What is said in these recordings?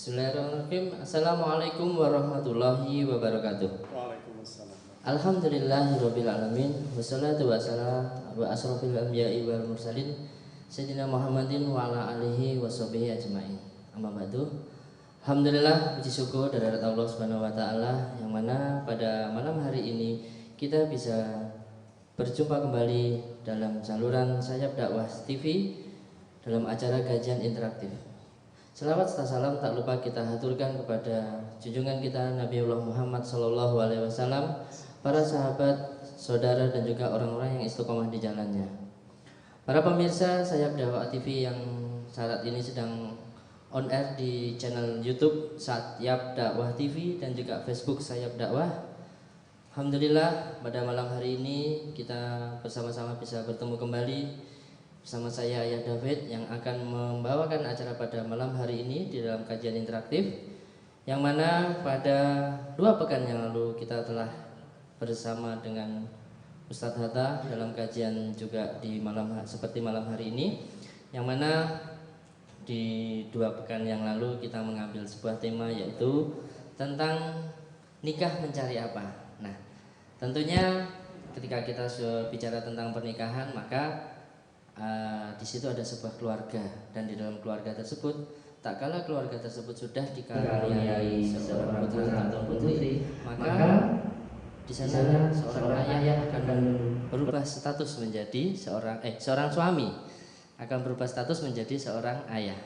Bismillahirrahmanirrahim. Assalamualaikum warahmatullahi wabarakatuh. Waalaikumsalam. Alhamdulillahirabbil alamin. Wassalatu wassalamu ala asrofil anbiya'i wal mursalin sayyidina Muhammadin wa ala alihi washabihi ajmain. Amma ba'du. Alhamdulillah, puji syukur dari Allah Subhanahu wa taala yang mana pada malam hari ini kita bisa berjumpa kembali dalam saluran Sayap Dakwah TV dalam acara kajian interaktif. Selawat serta salam tak lupa kita haturkan kepada junjungan kita Nabiullah Muhammad Sallallahu Alaihi Wasallam, para sahabat, saudara dan juga orang-orang yang istiqomah di jalannya. Para pemirsa Sayap Dakwah TV yang saat ini sedang on air di channel YouTube Sayap Dakwah TV dan juga Facebook Sayap Dakwah. Alhamdulillah pada malam hari ini kita bersama-sama bisa bertemu kembali bersama saya Ayah David yang akan membawakan acara pada malam hari ini di dalam kajian interaktif, yang mana pada 2 pekan yang lalu kita telah bersama dengan Ustadz Hatta dalam kajian juga di seperti malam hari ini, yang mana di 2 pekan yang lalu kita mengambil sebuah tema yaitu tentang nikah mencari apa. Nah, tentunya ketika kita bicara tentang pernikahan maka di situ ada sebuah keluarga, dan di dalam keluarga tersebut tak kala keluarga tersebut sudah dikaruniai seorang putra atau putri, maka di sana seorang ayah akan berubah status menjadi seorang suami akan berubah status menjadi seorang ayah.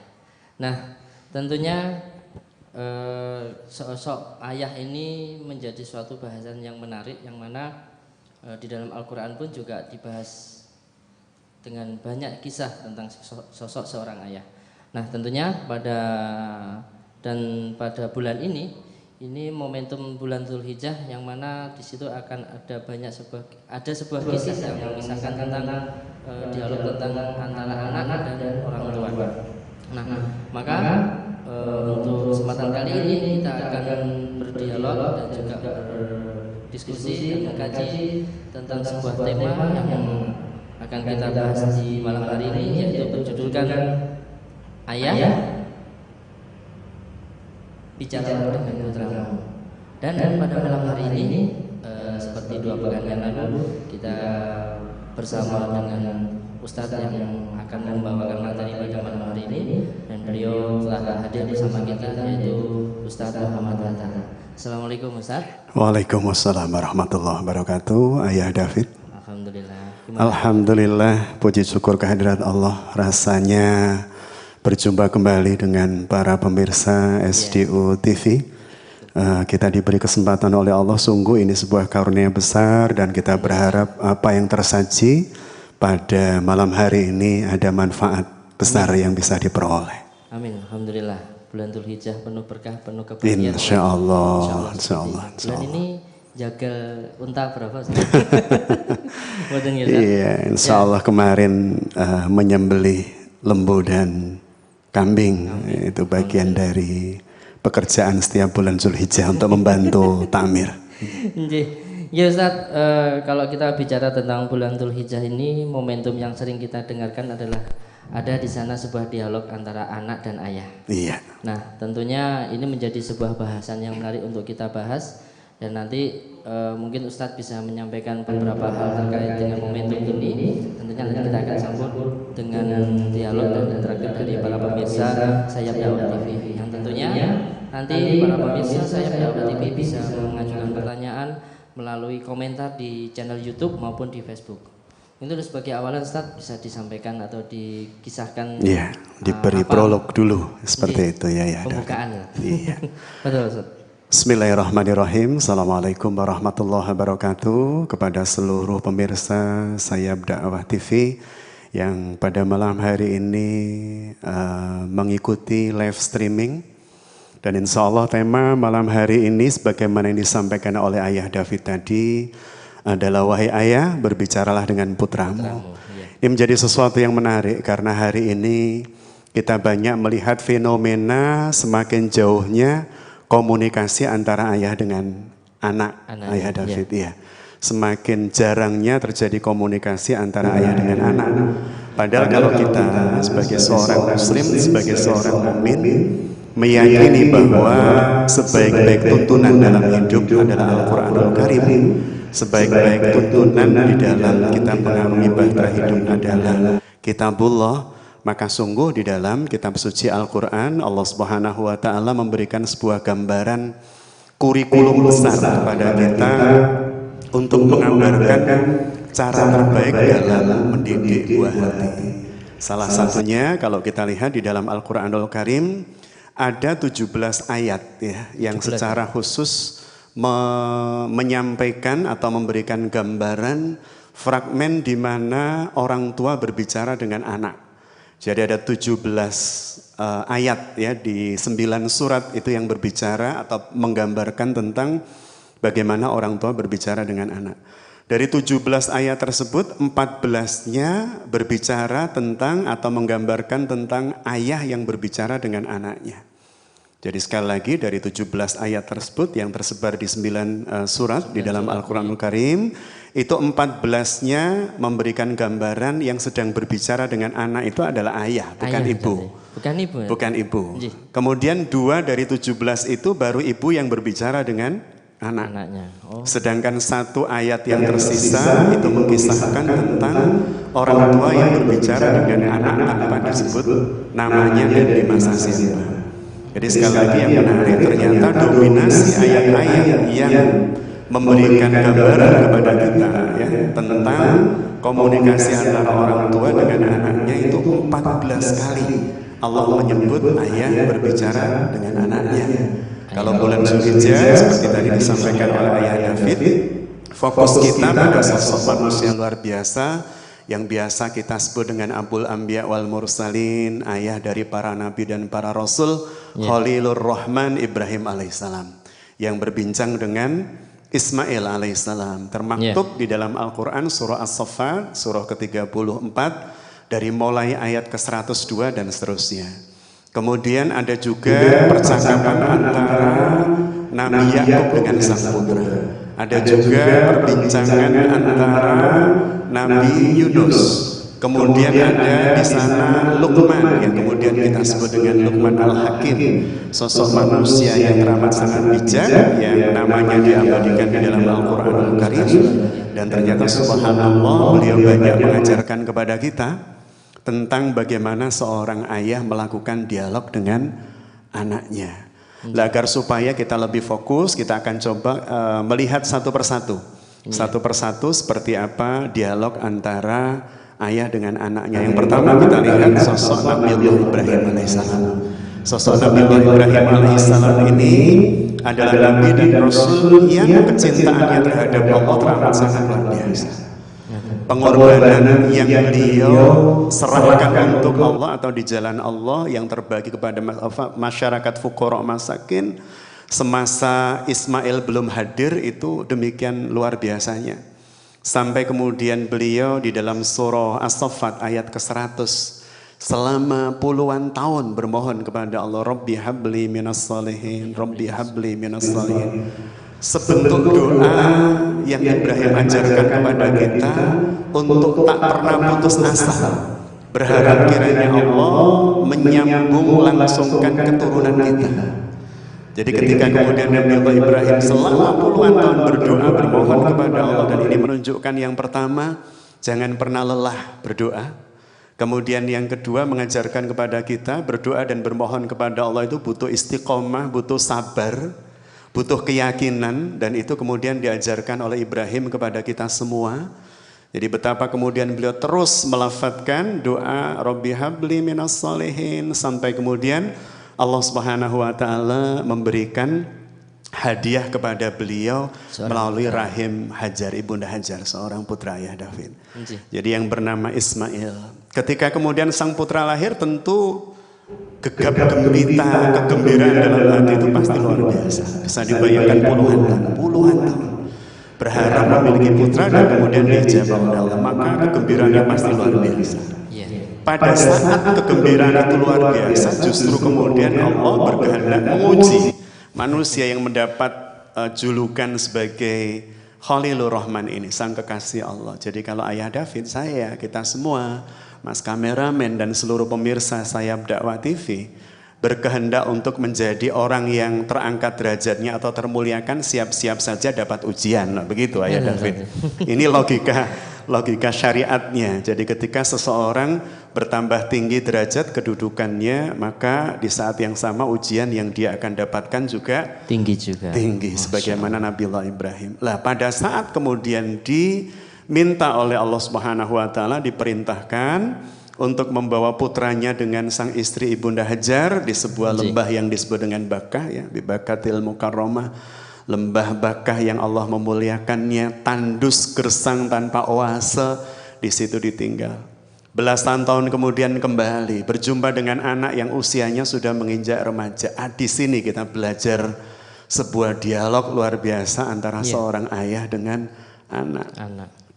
Nah, tentunya sosok ayah ini menjadi suatu bahasan yang menarik, yang mana di dalam Al-Quran pun juga dibahas dengan banyak kisah tentang sosok seorang ayah. Nah, tentunya pada bulan ini momentum bulan Dzulhijjah, yang mana di situ akan ada sebuah kisah yang mengisahkan tentang dialog tentang antara anak dan orang tua. Nah, maka untuk kesempatan kali ini kita akan berdialog dan juga berdiskusi dan mengkaji tentang sebuah tema yang akan kita bahas di malam hari ini, yaitu berjudulkan Ayah Bicara dengan Putramu. Dan pada malam hari ini seperti 2 pekan yang lalu kita bersama dengan Ustadz yang akan membawakan materi pada malam hari ini, dan beliau telah hadir bersama kita yaitu Ustadz Muhammad Hatta. Assalamualaikum Ustadz. Waalaikumsalam warahmatullahi wabarakatuh. Ayah David. Alhamdulillah. Alhamdulillah, puji syukur kehadirat Allah. Rasanya berjumpa kembali dengan para pemirsa SDU TV. Kita diberi kesempatan oleh Allah, sungguh ini sebuah karunia besar, dan kita berharap apa yang tersaji pada malam hari ini ada manfaat besar yang bisa diperoleh. Amin. Alhamdulillah. Bulan Dzulhijjah penuh berkah, penuh kebahagiaan. Insya Allah. Bulan ini jagal unta berapa? Iya, insya Allah kemarin menyembelih lembu dan kambing. Itu bagian dari pekerjaan setiap bulan Dzulhijjah untuk membantu takmir. Ya Ustaz, kalau kita bicara tentang bulan Dzulhijjah ini, momentum yang sering kita dengarkan adalah ada di sana sebuah dialog antara anak dan ayah. Iya. Nah, tentunya ini menjadi sebuah bahasan yang menarik untuk kita bahas. Dan nanti mungkin Ustadz bisa menyampaikan beberapa hal terkait dengan momentum ini. Tentunya nanti kita akan sambut dengan dialog dan interaktif dari para pemirsa Sayap Dakwah TV. Yang tentunya nanti para pemirsa Sayap Dakwah TV bisa mengajukan pertanyaan melalui komentar di channel YouTube maupun di Facebook. Itu sebagai awalan Ustadz bisa disampaikan atau dikisahkan. Iya, diberi prolog dulu seperti itu ya. Pembukaan ya. Iya. Betul Ustadz. Bismillahirrahmanirrahim. Assalamualaikum warahmatullahi wabarakatuh. Kepada seluruh pemirsa Sayap Dakwah TV yang pada malam hari ini mengikuti live streaming. Dan insya Allah tema malam hari ini sebagaimana yang disampaikan oleh Ayah David tadi adalah, wahai ayah, berbicaralah dengan putramu. Ini menjadi sesuatu yang menarik karena hari ini kita banyak melihat fenomena semakin jauhnya komunikasi antara ayah dengan anak Ayah David. Ya. Semakin jarangnya terjadi komunikasi antara ayah dengan anak. Padahal kalau kita sebagai seorang muslim, sebagai seorang mukmin, meyakini bahwa sebaik-baik tuntunan dalam hidup adalah Al-Quranul Karim. Sebaik-baik tuntunan di dalam kita mengarungi bahtera hidup adalah Kitabullah. Maka sungguh di dalam kitab suci Al-Quran, Allah Subhanahu wa Ta'ala memberikan sebuah gambaran kurikulum besar kepada kita untuk menggambarkan cara terbaik dalam mendidik buah hati. Salah satunya kalau kita lihat di dalam Al-Quranul Karim ada 17 ayat ya, yang secara khusus menyampaikan atau memberikan gambaran fragmen di mana orang tua berbicara dengan anak. Jadi ada 17 ayat ya di 9 surat itu yang berbicara atau menggambarkan tentang bagaimana orang tua berbicara dengan anak. Dari 17 ayat tersebut 14-nya berbicara tentang atau menggambarkan tentang ayah yang berbicara dengan anaknya. Jadi sekali lagi dari 17 ayat tersebut yang tersebar di 9 surat di dalam Al-Quranul Karim, itu 14-nya memberikan gambaran yang sedang berbicara dengan anak itu adalah ayah, bukan ibu. Bukan ibu. Ya? Bukan ibu. Kemudian 2 dari 17 itu baru ibu yang berbicara dengan anaknya. Sedangkan 1 ayat yang tersisa itu mengisahkan tentang orang tua yang berbicara dengan anak tanpa disebut namanya dan di masa siapa. Jadi sekali lagi yang menarik ternyata dominasi ayat-ayat yang memberikan gambaran kepada kita ya, tentang komunikasi antara orang tua dengan anaknya itu 14 kali Allah menyebut ayah berbicara dengan anaknya. Kalau bulan Zulhijjah seperti tadi disampaikan oleh ayah David, fokus kita pada sosok manusia luar biasa yang biasa kita sebut dengan Abul Anbiya wal Mursalin, ayah dari para nabi dan para rasul, Khalilur Rahman Ibrahim alaihissalam, yang berbincang dengan Ismail alaihissalam. Termaktub di dalam Al-Quran surah As-Saffat, surah ke-34, dari mulai ayat ke-102 dan seterusnya. Kemudian ada juga percakapan antara Nabi Yakub dengan sang putra. Ada juga perbincangan antara Nabi Yunus. Kemudian ada di sana Luqman yang kemudian kita sebut dengan Luqman Al-Hakim, sosok manusia yang teramat sangat bijak yang namanya diabadikan di dalam Al-Quranul Karim. Dan ternyata subhanallah beliau banyak mengajarkan kepada kita tentang bagaimana seorang ayah melakukan dialog dengan anaknya. Agar supaya kita lebih fokus, kita akan coba melihat satu persatu. Satu persatu seperti apa dialog antara ayah dengan anaknya. Yang pertama kita lihat sosok Nabi Ibrahim alaihissalam. Sosok Nabi Ibrahim alaihissalam ini adalah Nabi dan Rasul yang kecintaannya terhadap Allah teramat sangat luar biasa. Pengorbanan yang beliau serahkan untuk Allah atau di jalan Allah yang terbagi kepada masyarakat fuqara masakin semasa Ismail belum hadir itu demikian luar biasanya. Sampai kemudian beliau di dalam surah As-Saffat ayat ke-100 selama puluhan tahun bermohon kepada Allah, Rabbi habli minas salihin, Rabbi habli minas salihin. Sebentuk doa yang Ibrahim ajarkan kepada kita untuk tak pernah putus asa, berharap kiranya Allah menyambung langsungkan keturunan kita. Jadi ketika kemudian Nabi Ibrahim selama puluhan tahun berdoa bermohon kepada Allah, dan ini menunjukkan yang pertama jangan pernah lelah berdoa. Kemudian yang kedua mengajarkan kepada kita berdoa dan bermohon kepada Allah itu butuh istiqomah, butuh sabar, butuh keyakinan, dan itu kemudian diajarkan oleh Ibrahim kepada kita semua. Jadi betapa kemudian beliau terus melafadzkan doa Rabbi habli minas salihin sampai kemudian Allah Subhanahu wa Ta'ala memberikan hadiah kepada beliau melalui rahim Hajar, Ibunda Hajar, seorang putra ayah David. Jadi yang bernama Ismail. Ketika kemudian sang putra lahir, tentu gegap gempita, kegembiraan dalam hati itu pasti luar biasa. Bisa dibayangkan puluhan tahun berharap memiliki putra dan kemudian diijabah oleh Allah, maka kegembiraannya pasti luar biasa. Pada saat kegembiraan itu luar biasa, justru kemudian Allah berkehendak menguji manusia yang mendapat julukan sebagai Khalilur Rahman ini, sang kekasih Allah. Jadi kalau ayah David, saya, kita semua, Mas kameramen dan seluruh pemirsa Sayap Dakwah TV, berkehendak untuk menjadi orang yang terangkat derajatnya atau termuliakan, siap-siap saja dapat ujian. Nah, begitu Ayah David. Ini logika syariatnya. Jadi ketika seseorang bertambah tinggi derajat kedudukannya, maka di saat yang sama ujian yang dia akan dapatkan juga tinggi juga. Tinggi, sebagaimana Nabiullah Ibrahim. Lah pada saat kemudian diminta oleh Allah Subhanahu wa taala, diperintahkan untuk membawa putranya dengan sang istri Ibunda Hajar di sebuah lembah yang disebut dengan Bakkah, ya, di Bakkatil Mukarramah, lembah Bakkah yang Allah memuliakannya, tandus gersang tanpa oase, di situ ditinggal. Belasan tahun kemudian kembali berjumpa dengan anak yang usianya sudah menginjak remaja. Di sini kita belajar sebuah dialog luar biasa antara seorang ayah dengan anak.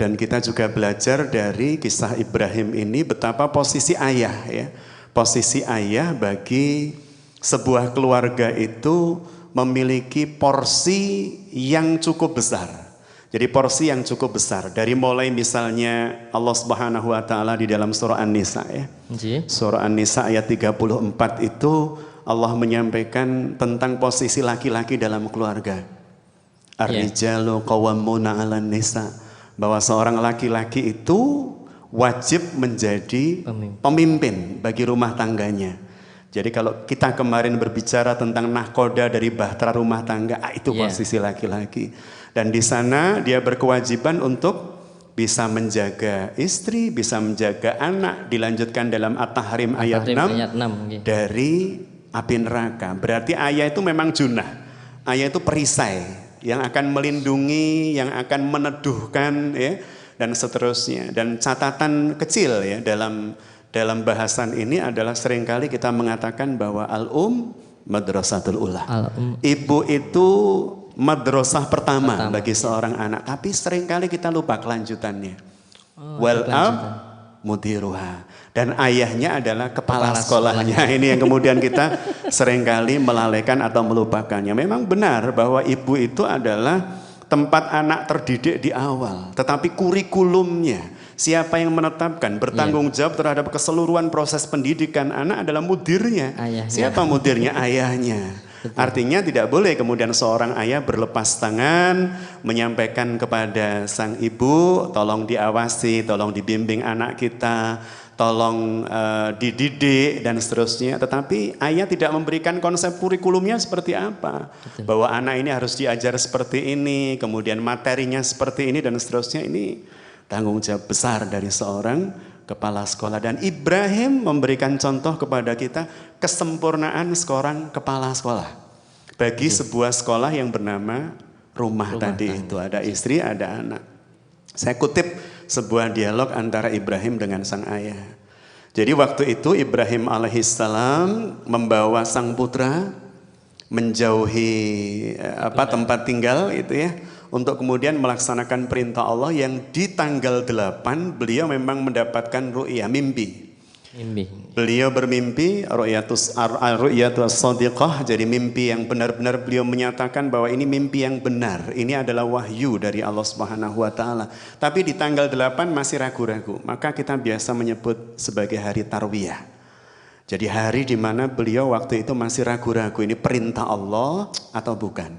Dan kita juga belajar dari kisah Ibrahim ini betapa posisi ayah, ya. Posisi ayah bagi sebuah keluarga itu memiliki porsi yang cukup besar. Jadi porsi yang cukup besar. Dari mulai misalnya Allah Subhanahu wa taala di dalam surah An-Nisa, ya. Surah An-Nisa ayat 34 itu Allah menyampaikan tentang posisi laki-laki dalam keluarga. Ar-rijalu qawwamuna 'alan nisa. Bahwa seorang laki-laki itu wajib menjadi pemimpin bagi rumah tangganya. Jadi kalau kita kemarin berbicara tentang nahkoda dari bahtera rumah tangga, itu posisi laki-laki. Dan di sana dia berkewajiban untuk bisa menjaga istri, bisa menjaga anak. Dilanjutkan dalam At-Tahrim ayat 6 dari api neraka. Berarti ayah itu memang junah. Ayah itu perisai yang akan melindungi, yang akan meneduhkan, ya, dan seterusnya. Dan catatan kecil, ya, dalam bahasan ini adalah seringkali kita mengatakan bahwa madrasatul ula. Ibu itu madrasah pertama bagi seorang anak, tapi seringkali kita lupa kelanjutannya. Wal mudiruha. Dan ayahnya adalah kepala sekolahnya. Ini yang kemudian kita seringkali melalaikan atau melupakannya. Memang benar bahwa ibu itu adalah tempat anak terdidik di awal. Tetapi kurikulumnya, siapa yang menetapkan, bertanggung jawab terhadap keseluruhan proses pendidikan anak adalah mudirnya. Siapa mudirnya? Ayahnya. Artinya tidak boleh kemudian seorang ayah berlepas tangan menyampaikan kepada sang ibu, tolong diawasi, tolong dibimbing anak kita, tolong dididik dan seterusnya. Tetapi ayah tidak memberikan konsep kurikulumnya seperti apa. Bahwa anak ini harus diajar seperti ini, kemudian materinya seperti ini dan seterusnya. Ini tanggung jawab besar dari seorang kepala sekolah. Dan Ibrahim memberikan contoh kepada kita kesempurnaan seorang kepala sekolah. Bagi sebuah sekolah yang bernama rumah tadi itu. Ada istri, ada anak. Saya kutip sebuah dialog antara Ibrahim dengan sang ayah. Jadi waktu itu Ibrahim alaihissalam membawa sang putra menjauhi tempat tinggal itu, ya, untuk kemudian melaksanakan perintah Allah yang di tanggal 8 beliau memang mendapatkan ru'yah, mimpi. Beliau bermimpi ru'yatus shadiqah, jadi mimpi yang benar-benar beliau menyatakan bahwa ini mimpi yang benar, ini adalah wahyu dari Allah Subhanahu wa taala. Tapi di tanggal 8 masih ragu-ragu, maka kita biasa menyebut sebagai hari tarwiyah. Jadi hari di mana beliau waktu itu masih ragu-ragu, ini perintah Allah atau bukan.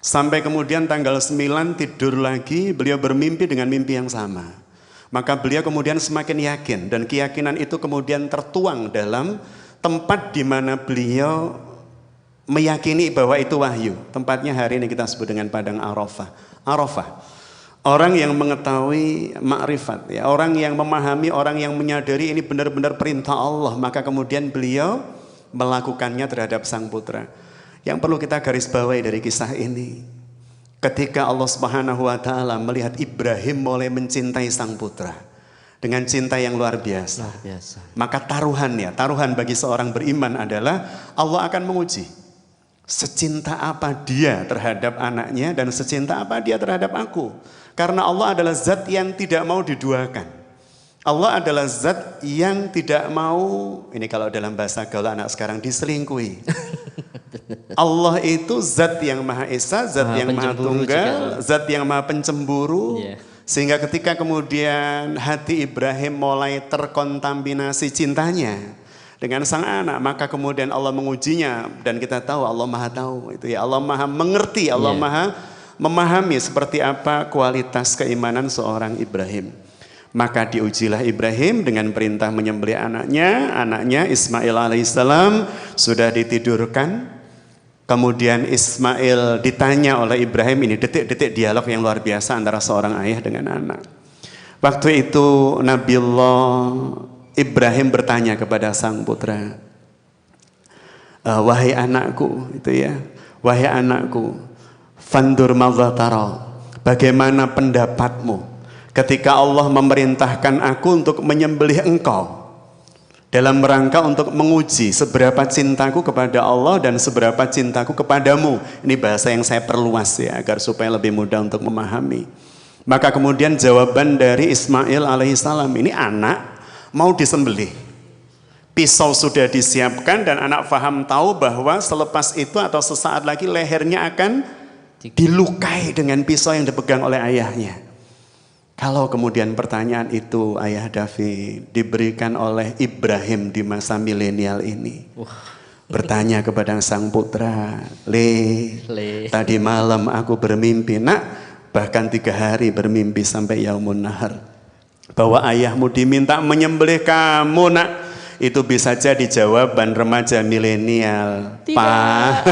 Sampai kemudian tanggal 9 tidur lagi, beliau bermimpi dengan mimpi yang sama. Maka beliau kemudian semakin yakin, dan keyakinan itu kemudian tertuang dalam tempat di mana beliau meyakini bahwa itu wahyu. Tempatnya hari ini kita sebut dengan Padang Arafah. Arafah, orang yang mengetahui makrifat, ya, orang yang memahami, orang yang menyadari ini benar-benar perintah Allah, maka kemudian beliau melakukannya terhadap sang putra. Yang perlu kita garis bawahi dari kisah ini, ketika Allah Subhanahu wa taala melihat Ibrahim mulai mencintai sang putra dengan cinta yang luar biasa. Maka taruhan bagi seorang beriman adalah Allah akan menguji secinta apa dia terhadap anaknya dan secinta apa dia terhadap aku. Karena Allah adalah zat yang tidak mau diduakan. Allah adalah zat yang tidak mau, ini kalau dalam bahasa gaul anak sekarang, diselingkuhi. Allah itu zat yang maha esa, zat yang maha tunggal, zat yang maha pencemburu. Sehingga ketika kemudian hati Ibrahim mulai terkontaminasi cintanya dengan sang anak, maka kemudian Allah mengujinya dan kita tahu Allah Maha tahu itu ya, Allah Maha mengerti, Allah Maha memahami seperti apa kualitas keimanan seorang Ibrahim. Maka diujilah Ibrahim dengan perintah menyembelih anaknya Ismail alaihissalam sudah ditidurkan. Kemudian Ismail ditanya oleh Ibrahim, ini detik-detik dialog yang luar biasa antara seorang ayah dengan anak. Waktu itu Nabiullah Ibrahim bertanya kepada sang putra, wahai anakku, itu ya, wahai anakku, fandur madza tara, bagaimana pendapatmu ketika Allah memerintahkan aku untuk menyembelih engkau dalam rangka untuk menguji seberapa cintaku kepada Allah dan seberapa cintaku kepadamu. Ini bahasa yang saya perluas ya agar supaya lebih mudah untuk memahami. Maka kemudian jawaban dari Ismail alaihissalam, ini anak mau disembelih, pisau sudah disiapkan dan anak faham tahu bahwa selepas itu atau sesaat lagi lehernya akan dilukai dengan pisau yang dipegang oleh ayahnya. Kalau kemudian pertanyaan itu ayah David diberikan oleh Ibrahim di masa milenial ini, bertanya kepada sang putra, tadi malam aku bermimpi, nak, bahkan 3 hari bermimpi sampai yaumun nahar, bahwa ayahmu diminta menyembelih kamu, nak. Itu bisa jadi jawaban remaja milenial. Pak,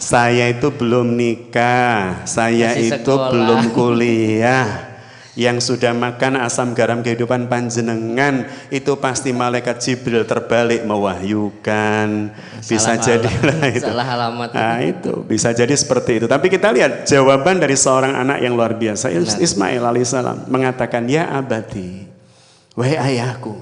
saya itu belum nikah, saya masih itu sekolah, belum kuliah. Yang sudah makan asam garam kehidupan panjenengan itu pasti malaikat Jibril terbalik mewahyukan. Bisa jadilah itu. Salah alamat. Nah, itu bisa jadi seperti itu. Tapi kita lihat jawaban dari seorang anak yang luar biasa. Ismail alaihissalam mengatakan, ya abadi, wahai ayahku,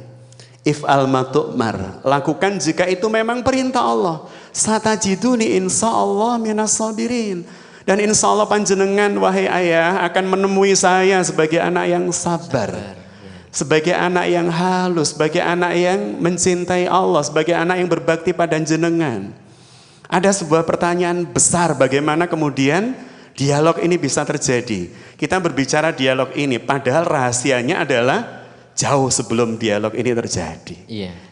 if'al ma tu'mar, lakukan jika itu memang perintah Allah. Satajiduni insyaallah minas sabirin. Dan insya Allah panjenengan wahai ayah akan menemui saya sebagai anak yang sabar, sebagai anak yang halus, sebagai anak yang mencintai Allah, sebagai anak yang berbakti pada jenengan. Ada sebuah pertanyaan besar, bagaimana kemudian dialog ini bisa terjadi. Kita berbicara dialog ini padahal rahasianya adalah jauh sebelum dialog ini terjadi.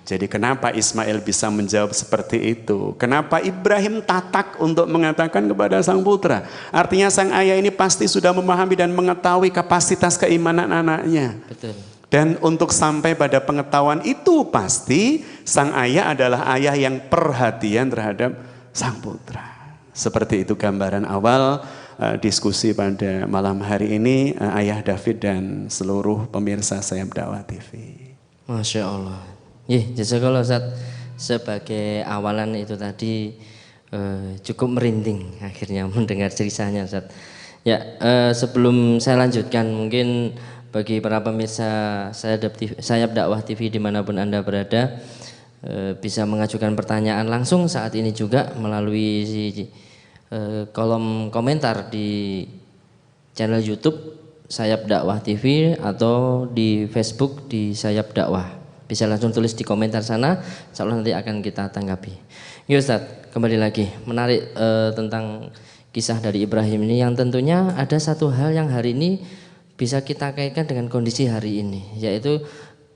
Jadi kenapa Ismail bisa menjawab seperti itu? Kenapa Ibrahim tatak untuk mengatakan kepada sang putra? Artinya sang ayah ini pasti sudah memahami dan mengetahui kapasitas keimanan anaknya. Betul. Dan untuk sampai pada pengetahuan itu pasti sang ayah adalah ayah yang perhatian terhadap sang putra. Seperti itu gambaran awal diskusi pada malam hari ini ayah David dan seluruh pemirsa Sayap Dakwah TV. Masya Allah. Jazakallah Ustaz, sebagai awalan itu tadi cukup merinding akhirnya mendengar ceritanya Ustaz. Ya, sebelum saya lanjutkan, mungkin bagi para pemirsa Sayap Dakwah TV dimanapun Anda berada, bisa mengajukan pertanyaan langsung saat ini juga melalui kolom komentar di channel YouTube Sayap Dakwah TV atau di Facebook di Sayap Dakwah. Bisa langsung tulis di komentar sana, insya Allah nanti akan kita tanggapi. Ya Ustaz, kembali lagi menarik tentang kisah dari Ibrahim ini, yang tentunya ada satu hal yang hari ini bisa kita kaitkan dengan kondisi hari ini, yaitu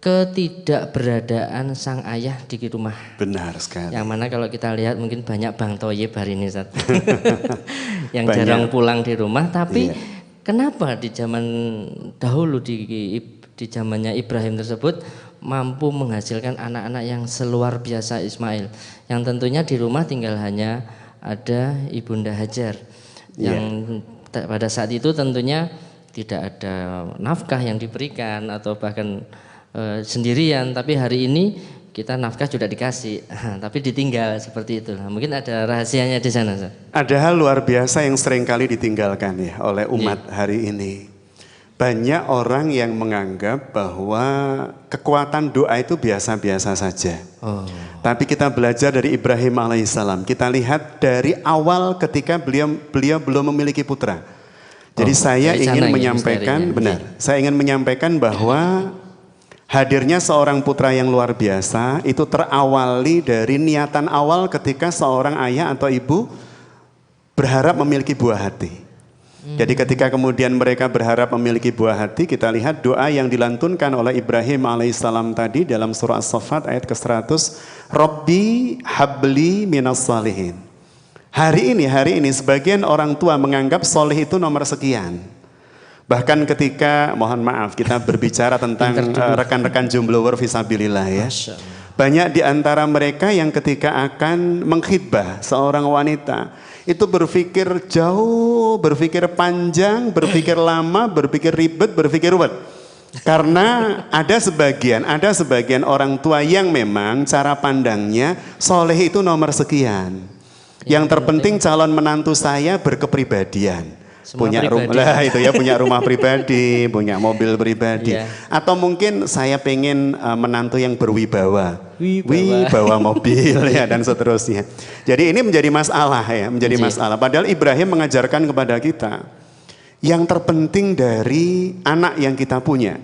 ketidakberadaan sang ayah di rumah. Benar sekali. Yang mana kalau kita lihat mungkin banyak Bang Thoyib hari ini Ustaz. yang banyak. Jarang pulang di rumah, tapi kenapa di zaman dahulu di zamannya Ibrahim tersebut mampu menghasilkan anak-anak yang seluar biasa Ismail, yang tentunya di rumah tinggal hanya ada Ibunda Hajar yang pada saat itu tentunya tidak ada nafkah yang diberikan atau bahkan sendirian, tapi hari ini kita nafkah sudah dikasih, tapi ditinggal seperti itu. Mungkin ada rahasianya di sana. Ada hal luar biasa yang seringkali ditinggalkan ya oleh umat hari ini. Banyak orang yang menganggap bahwa kekuatan doa itu biasa-biasa saja. Tapi kita belajar dari Ibrahim alaihissalam. Kita lihat dari awal ketika beliau belum memiliki putra. Jadi saya ingin menyampaikan, saya ingin menyampaikan bahwa hadirnya seorang putra yang luar biasa itu terawali dari niatan awal ketika seorang ayah atau ibu berharap memiliki buah hati. Jadi ketika kemudian mereka berharap memiliki buah hati, kita lihat doa yang dilantunkan oleh Ibrahim alaihissalam tadi dalam surah As-Saffat ayat ke-100, Rabbi habli minas salihin. Hari ini sebagian orang tua menganggap soleh itu nomor sekian. Bahkan ketika, mohon maaf, kita berbicara tentang rekan-rekan jomblower fisabilillah ya. Banyak di antara mereka yang ketika akan mengkhidbah seorang wanita, itu berpikir jauh, berpikir panjang, berpikir lama, berpikir ribet, berpikir ruwet. Karena ada sebagian orang tua yang memang cara pandangnya soleh itu nomor sekian. Yang terpenting calon menantu saya berkepribadian. Punya rumah itu ya, punya rumah pribadi, punya mobil pribadi, atau mungkin saya pengen menantu yang berwibawa, wibawa mobil ya dan seterusnya. Jadi ini menjadi masalah ya, menjadi masalah. Padahal Ibrahim mengajarkan kepada kita yang terpenting dari anak yang kita punya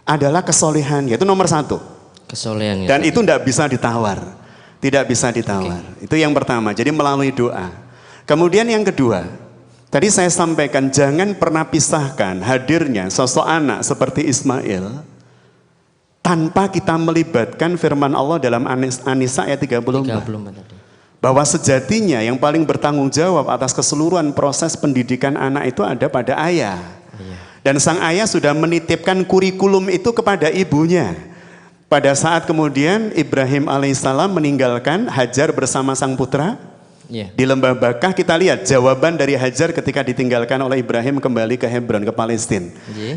adalah kesolehan, yaitu nomor satu. Kesolehan. Dan itu tidak bisa ditawar, tidak bisa ditawar. Itu yang pertama. Jadi melalui doa. Kemudian yang kedua. Tadi saya sampaikan jangan pernah pisahkan hadirnya sosok anak seperti Ismail tanpa kita melibatkan firman Allah dalam An-Nisa ayat 34. Bahwa sejatinya yang paling bertanggung jawab atas keseluruhan proses pendidikan anak itu ada pada ayah. Dan sang ayah sudah menitipkan kurikulum itu kepada ibunya. Pada saat kemudian Ibrahim alaihissalam meninggalkan Hajar bersama sang putra. Di lembah Bakah kita lihat jawaban dari Hajar ketika ditinggalkan oleh Ibrahim kembali ke Hebron, ke Palestina.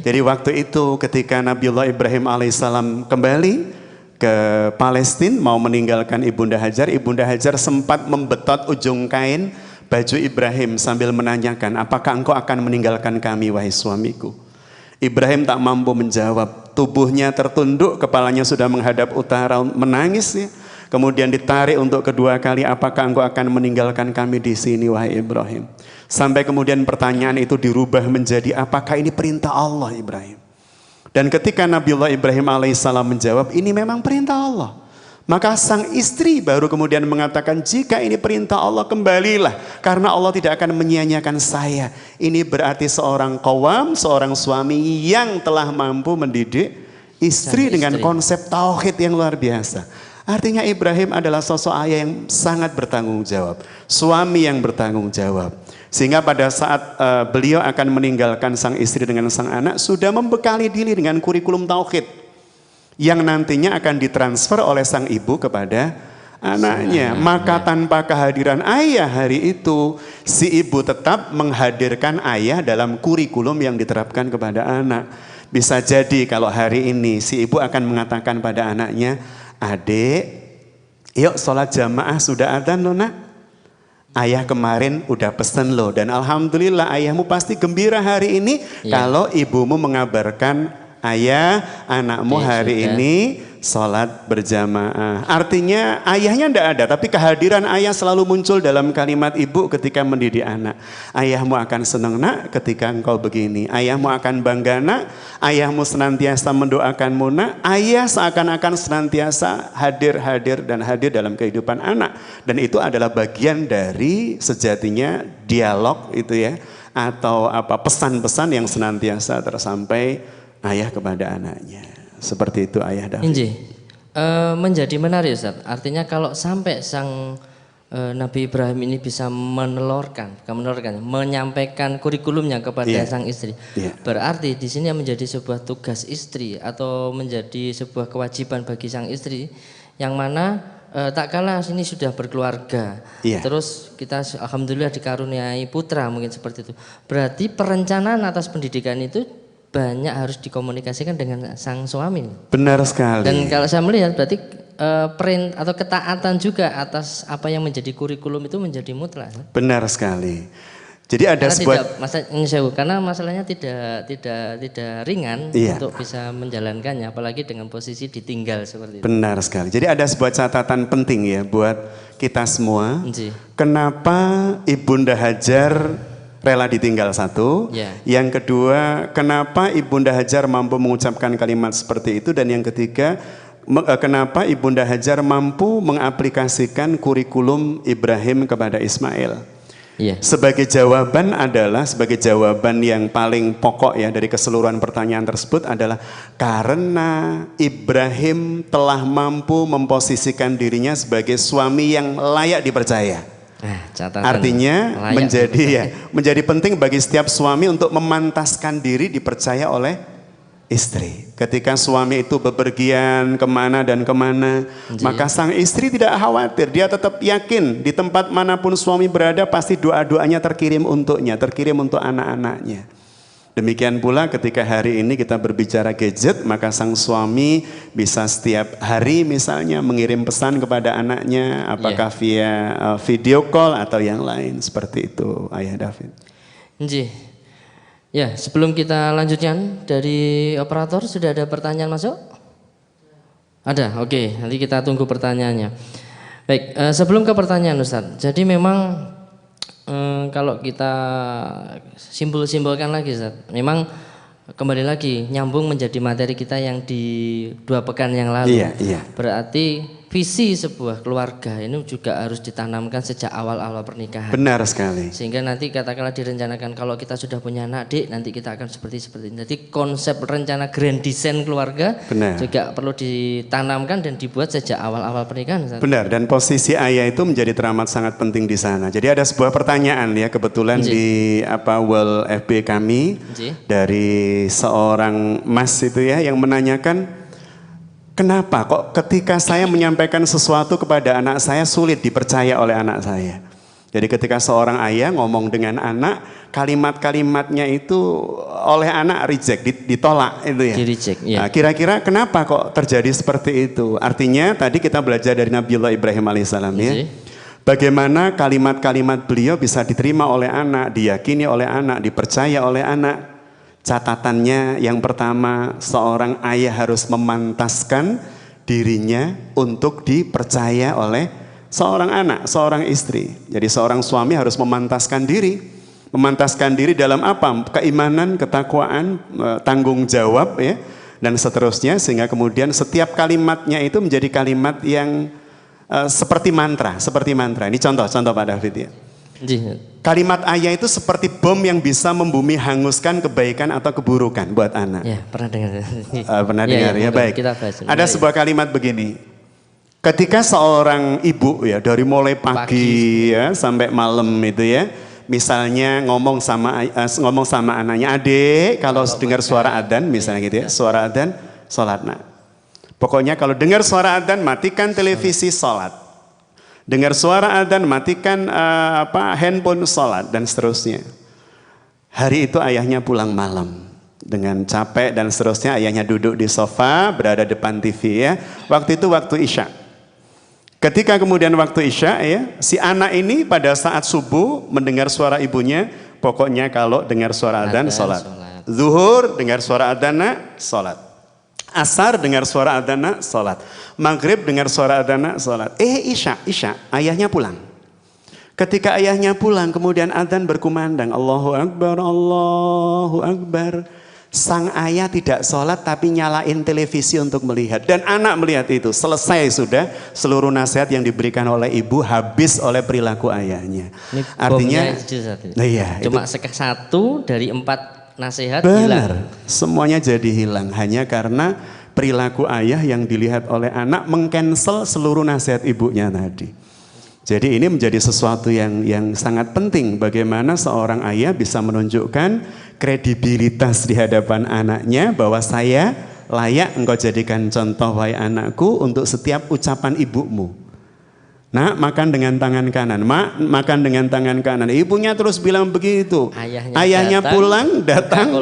Jadi waktu itu ketika Nabiullah Ibrahim alaihissalam kembali ke Palestina mau meninggalkan Ibunda Hajar sempat membetot ujung kain baju Ibrahim sambil menanyakan, apakah engkau akan meninggalkan kami wahai suamiku? Ibrahim tak mampu menjawab, tubuhnya tertunduk, kepalanya sudah menghadap utara, menangis ya. Kemudian ditarik untuk kedua kali, apakah engkau akan meninggalkan kami di sini wahai Ibrahim? Sampai kemudian pertanyaan itu dirubah menjadi, apakah ini perintah Allah Ibrahim? Dan ketika Nabiullah Ibrahim alaihissalam menjawab, ini memang perintah Allah. Maka sang istri baru kemudian mengatakan, jika ini perintah Allah kembalilah. Karena Allah tidak akan menyia-nyiakan saya. Ini berarti seorang qawam, seorang suami yang telah mampu mendidik istri dengan konsep tauhid yang luar biasa. Artinya Ibrahim adalah sosok ayah yang sangat bertanggung jawab, suami yang bertanggung jawab. Sehingga pada saat beliau akan meninggalkan sang istri dengan sang anak, sudah membekali diri dengan kurikulum tauhid yang nantinya akan ditransfer oleh sang ibu kepada anaknya. Maka tanpa kehadiran ayah hari itu, si ibu tetap menghadirkan ayah dalam kurikulum yang diterapkan kepada anak. Bisa jadi kalau hari ini si ibu akan mengatakan pada anaknya, adik, yuk sholat jamaah sudah adzan loh nak. Ayah kemarin udah pesen loh. Dan alhamdulillah ayahmu pasti gembira hari ini kalau ibumu mengabarkan, ayah anakmu hari ini sholat berjamaah. Artinya ayahnya tidak ada, tapi kehadiran ayah selalu muncul dalam kalimat ibu ketika mendidik anak. Ayahmu akan senang nak ketika engkau begini. Ayahmu akan bangga nak. Ayahmu senantiasa mendoakanmu nak. Ayah seakan-akan senantiasa hadir dalam kehidupan anak. Dan itu adalah bagian dari sejatinya dialog itu ya, atau apa pesan-pesan yang senantiasa tersampai ayah kepada anaknya. Seperti itu ayah David. Menjadi menarik Ustaz. Artinya kalau sampai sang Nabi Ibrahim ini bisa menyampaikan kurikulumnya kepada sang istri. Berarti di sini menjadi sebuah tugas istri atau menjadi sebuah kewajiban bagi sang istri yang mana tak kalah ini sudah berkeluarga. Terus kita alhamdulillah dikaruniai putra mungkin seperti itu. Berarti perencanaan atas pendidikan itu banyak harus dikomunikasikan dengan sang suami. Benar sekali. Dan kalau saya melihat berarti perintah atau ketaatan juga atas apa yang menjadi kurikulum itu menjadi mutlak. Benar sekali. Jadi ada karena masalahnya tidak ringan untuk bisa menjalankannya, apalagi dengan posisi ditinggal seperti itu. Benar sekali. Jadi ada sebuah catatan penting ya buat kita semua. Kenapa Ibunda Hajar rela ditinggal satu, yang kedua kenapa Ibunda Hajar mampu mengucapkan kalimat seperti itu, dan yang ketiga kenapa Ibunda Hajar mampu mengaplikasikan kurikulum Ibrahim kepada Ismail. Iya. Sebagai jawaban yang paling pokok ya dari keseluruhan pertanyaan tersebut adalah karena Ibrahim telah mampu memposisikan dirinya sebagai suami yang layak dipercaya. Artinya menjadi penting bagi setiap suami untuk memantaskan diri dipercaya oleh istri. Ketika suami itu bepergian kemana dan kemana, maka sang istri tidak khawatir. Dia tetap yakin di tempat manapun suami berada pasti doa-doanya terkirim untuknya, terkirim untuk anak-anaknya. Demikian pula ketika hari ini kita berbicara gadget, maka sang suami bisa setiap hari misalnya mengirim pesan kepada anaknya, apakah via video call atau yang lain, seperti itu Ayah David. Ya, sebelum kita lanjutkan dari operator, sudah ada pertanyaan masuk? Ada, oke, nanti kita tunggu pertanyaannya. Baik, sebelum ke pertanyaan Ustadz, jadi memang kalau kita simpulkan lagi Ustadz, memang kembali lagi nyambung menjadi materi kita yang di 2 pekan yang lalu. Iya. Berarti visi sebuah keluarga ini juga harus ditanamkan sejak awal-awal pernikahan. Benar sekali. Sehingga nanti katakanlah direncanakan kalau kita sudah punya anak, Dik, nanti kita akan seperti ini. Jadi konsep rencana grand design keluarga juga perlu ditanamkan dan dibuat sejak awal-awal pernikahan. Benar, dan posisi ayah itu menjadi teramat sangat penting di sana. Jadi ada sebuah pertanyaan ya kebetulan di World FB kami dari seorang mas itu ya yang menanyakan, kenapa kok ketika saya menyampaikan sesuatu kepada anak saya sulit dipercaya oleh anak saya? Jadi ketika seorang ayah ngomong dengan anak, kalimat-kalimatnya itu oleh anak reject, ditolak itu ya. Di-reject, ya. Nah, kira-kira kenapa kok terjadi seperti itu? Artinya tadi kita belajar dari Nabiullah Ibrahim alaihissalam ya. Bagaimana kalimat-kalimat beliau bisa diterima oleh anak, diyakini oleh anak, dipercaya oleh anak. Catatannya yang pertama, seorang ayah harus memantaskan dirinya untuk dipercaya oleh seorang anak, seorang istri. Jadi seorang suami harus memantaskan diri. Memantaskan diri dalam apa? Keimanan, ketakwaan, tanggung jawab ya, dan seterusnya. Sehingga kemudian setiap kalimatnya itu menjadi kalimat yang seperti mantra. Ini contoh Pak David ya. Kalimat ayah itu seperti bom yang bisa membumi hanguskan kebaikan atau keburukan buat anak. Ya, pernah dengar. Pernah dengar ya, baik. Ada sebuah kalimat begini. Ketika seorang ibu ya dari mulai pagi ya sampai malam itu ya, misalnya ngomong sama anaknya, adik kalau dengar suara adzan misalnya gitu ya, suara adzan sholat nak. Pokoknya kalau dengar suara adzan matikan televisi sholat. Dengar suara adzan matikan handphone sholat dan seterusnya. Hari itu ayahnya pulang malam dengan capek dan seterusnya, ayahnya duduk di sofa berada depan TV ya. Waktu itu waktu Isya. Ketika kemudian waktu Isya ya, si anak ini pada saat subuh mendengar suara ibunya, pokoknya kalau dengar suara adzan sholat. Zuhur dengar suara adzan sholat. Asar dengar suara adzan sholat. Maghrib dengar suara adzan sholat. Isya, ayahnya pulang. Ketika ayahnya pulang kemudian adzan berkumandang, Allahu Akbar, Allahu Akbar. Sang ayah tidak sholat tapi nyalain televisi untuk melihat. Dan anak melihat itu, selesai sudah seluruh nasihat yang diberikan oleh ibu habis oleh perilaku ayahnya. Ini artinya, cuma satu dari 4 nasihat hilang. Hilang. Semuanya jadi hilang hanya karena perilaku ayah yang dilihat oleh anak mengcancel seluruh nasihat ibunya tadi. Jadi ini menjadi sesuatu yang sangat penting bagaimana seorang ayah bisa menunjukkan kredibilitas di hadapan anaknya bahwa saya layak engkau jadikan contoh wahai anakku untuk setiap ucapan ibumu. Nak, makan dengan tangan kanan. Mak, makan dengan tangan kanan. Ibunya terus bilang begitu. Ayahnya pulang, datang,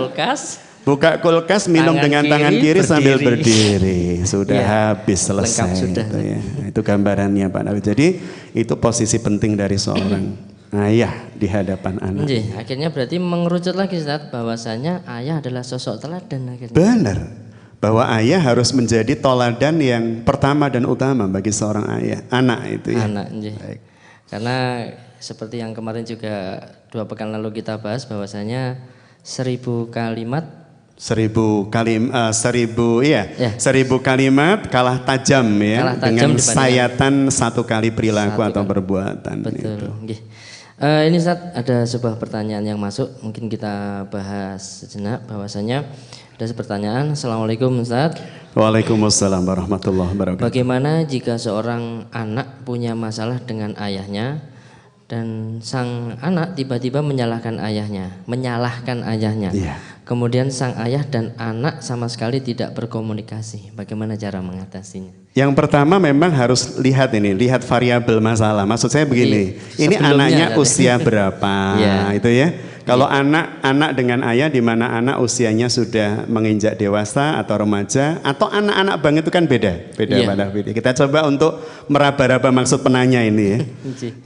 buka kulkas, minum dengan tangan kiri sambil berdiri. Sudah habis, selesai. Sudah. Itu, ya. Itu gambarannya Pak Nabi. Jadi itu posisi penting dari seorang ayah di hadapan anak. Akhirnya berarti mengerucut lagi Ustaz, bahwasanya ayah adalah sosok teladan akhirnya. Benar. Bahwa ayah harus menjadi toladan yang pertama dan utama bagi seorang ayah, anak itu ya. Anak, karena seperti yang kemarin juga 2 pekan lalu kita bahas bahwasanya 1000 kalimat 1000 kalimat kalah tajam ya, dengan sayatan 1 kali perilaku atau perbuatan. Betul. Itu. Ini Ustaz, ada sebuah pertanyaan yang masuk, mungkin kita bahas sejenak. Bahwasanya ada pertanyaan. Assalamualaikum Ustaz. Waalaikumsalam warahmatullahi wabarakatuh. Bagaimana jika seorang anak punya masalah dengan ayahnya dan sang anak tiba-tiba menyalahkan ayahnya? Iya. Kemudian sang ayah dan anak sama sekali tidak berkomunikasi. Bagaimana cara mengatasinya? Yang pertama memang harus lihat variabel masalah. Maksud saya begini, ini anaknya usia berapa, itu ya. Kalau anak dengan ayah di mana anak usianya sudah menginjak dewasa atau remaja, atau anak-anak banget itu kan beda Pak David. Kita coba untuk meraba-raba maksud penanya ini ya.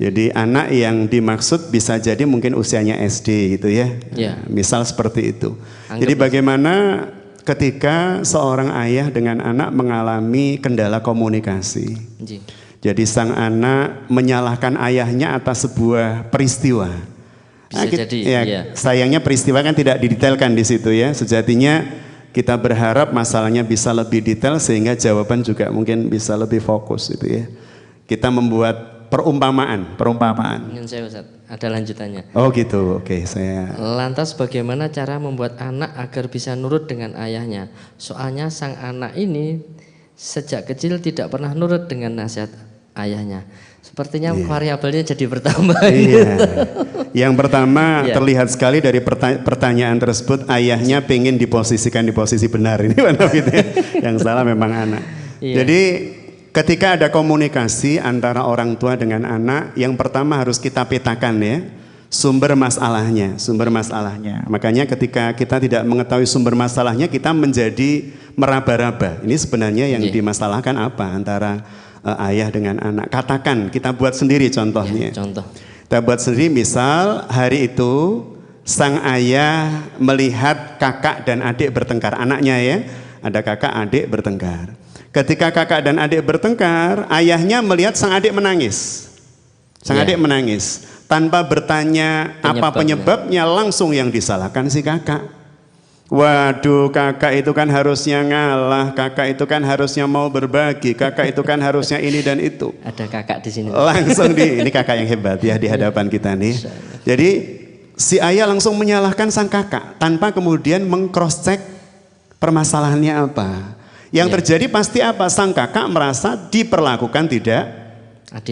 Jadi anak yang dimaksud bisa jadi mungkin usianya SD gitu ya. Misal seperti itu. Jadi bagaimana ketika seorang ayah dengan anak mengalami kendala komunikasi. Jadi sang anak menyalahkan ayahnya atas sebuah peristiwa. Sayangnya peristiwa kan tidak didetailkan di situ ya. Sejatinya kita berharap masalahnya bisa lebih detail sehingga jawaban juga mungkin bisa lebih fokus itu ya. Kita membuat perumpamaan. Ingin saya Ustaz, ada lanjutannya. Oh gitu, oke saya. Lantas bagaimana cara membuat anak agar bisa nurut dengan ayahnya? Soalnya sang anak ini sejak kecil tidak pernah nurut dengan nasihat ayahnya. Sepertinya variabelnya jadi bertambah. Yang pertama terlihat sekali dari pertanyaan tersebut, ayahnya pengen diposisikan di posisi benar. Ini mana gitu ya. Yang salah memang anak. Jadi ketika ada komunikasi antara orang tua dengan anak, yang pertama harus kita petakan ya, sumber masalahnya. Makanya ketika kita tidak mengetahui sumber masalahnya, kita menjadi meraba-raba. Ini sebenarnya yang dimasalahkan apa antara ayah dengan anak. Katakan, kita buat sendiri contohnya. Kita buat sendiri, misal hari itu sang ayah melihat kakak dan adik bertengkar, anaknya ya, ada kakak adik bertengkar. Ketika kakak dan adik bertengkar, ayahnya melihat sang adik menangis. Adik menangis tanpa bertanya apa penyebabnya, langsung yang disalahkan si kakak. Waduh, kakak itu kan harusnya ngalah, kakak itu kan harusnya mau berbagi, kakak itu kan harusnya ini dan itu. Ada kakak di sini. Langsung ini kakak yang hebat ya di hadapan kita nih. Jadi si ayah langsung menyalahkan sang kakak tanpa kemudian meng-cross check permasalahannya apa. Yang terjadi pasti apa? Sang kakak merasa diperlakukan tidak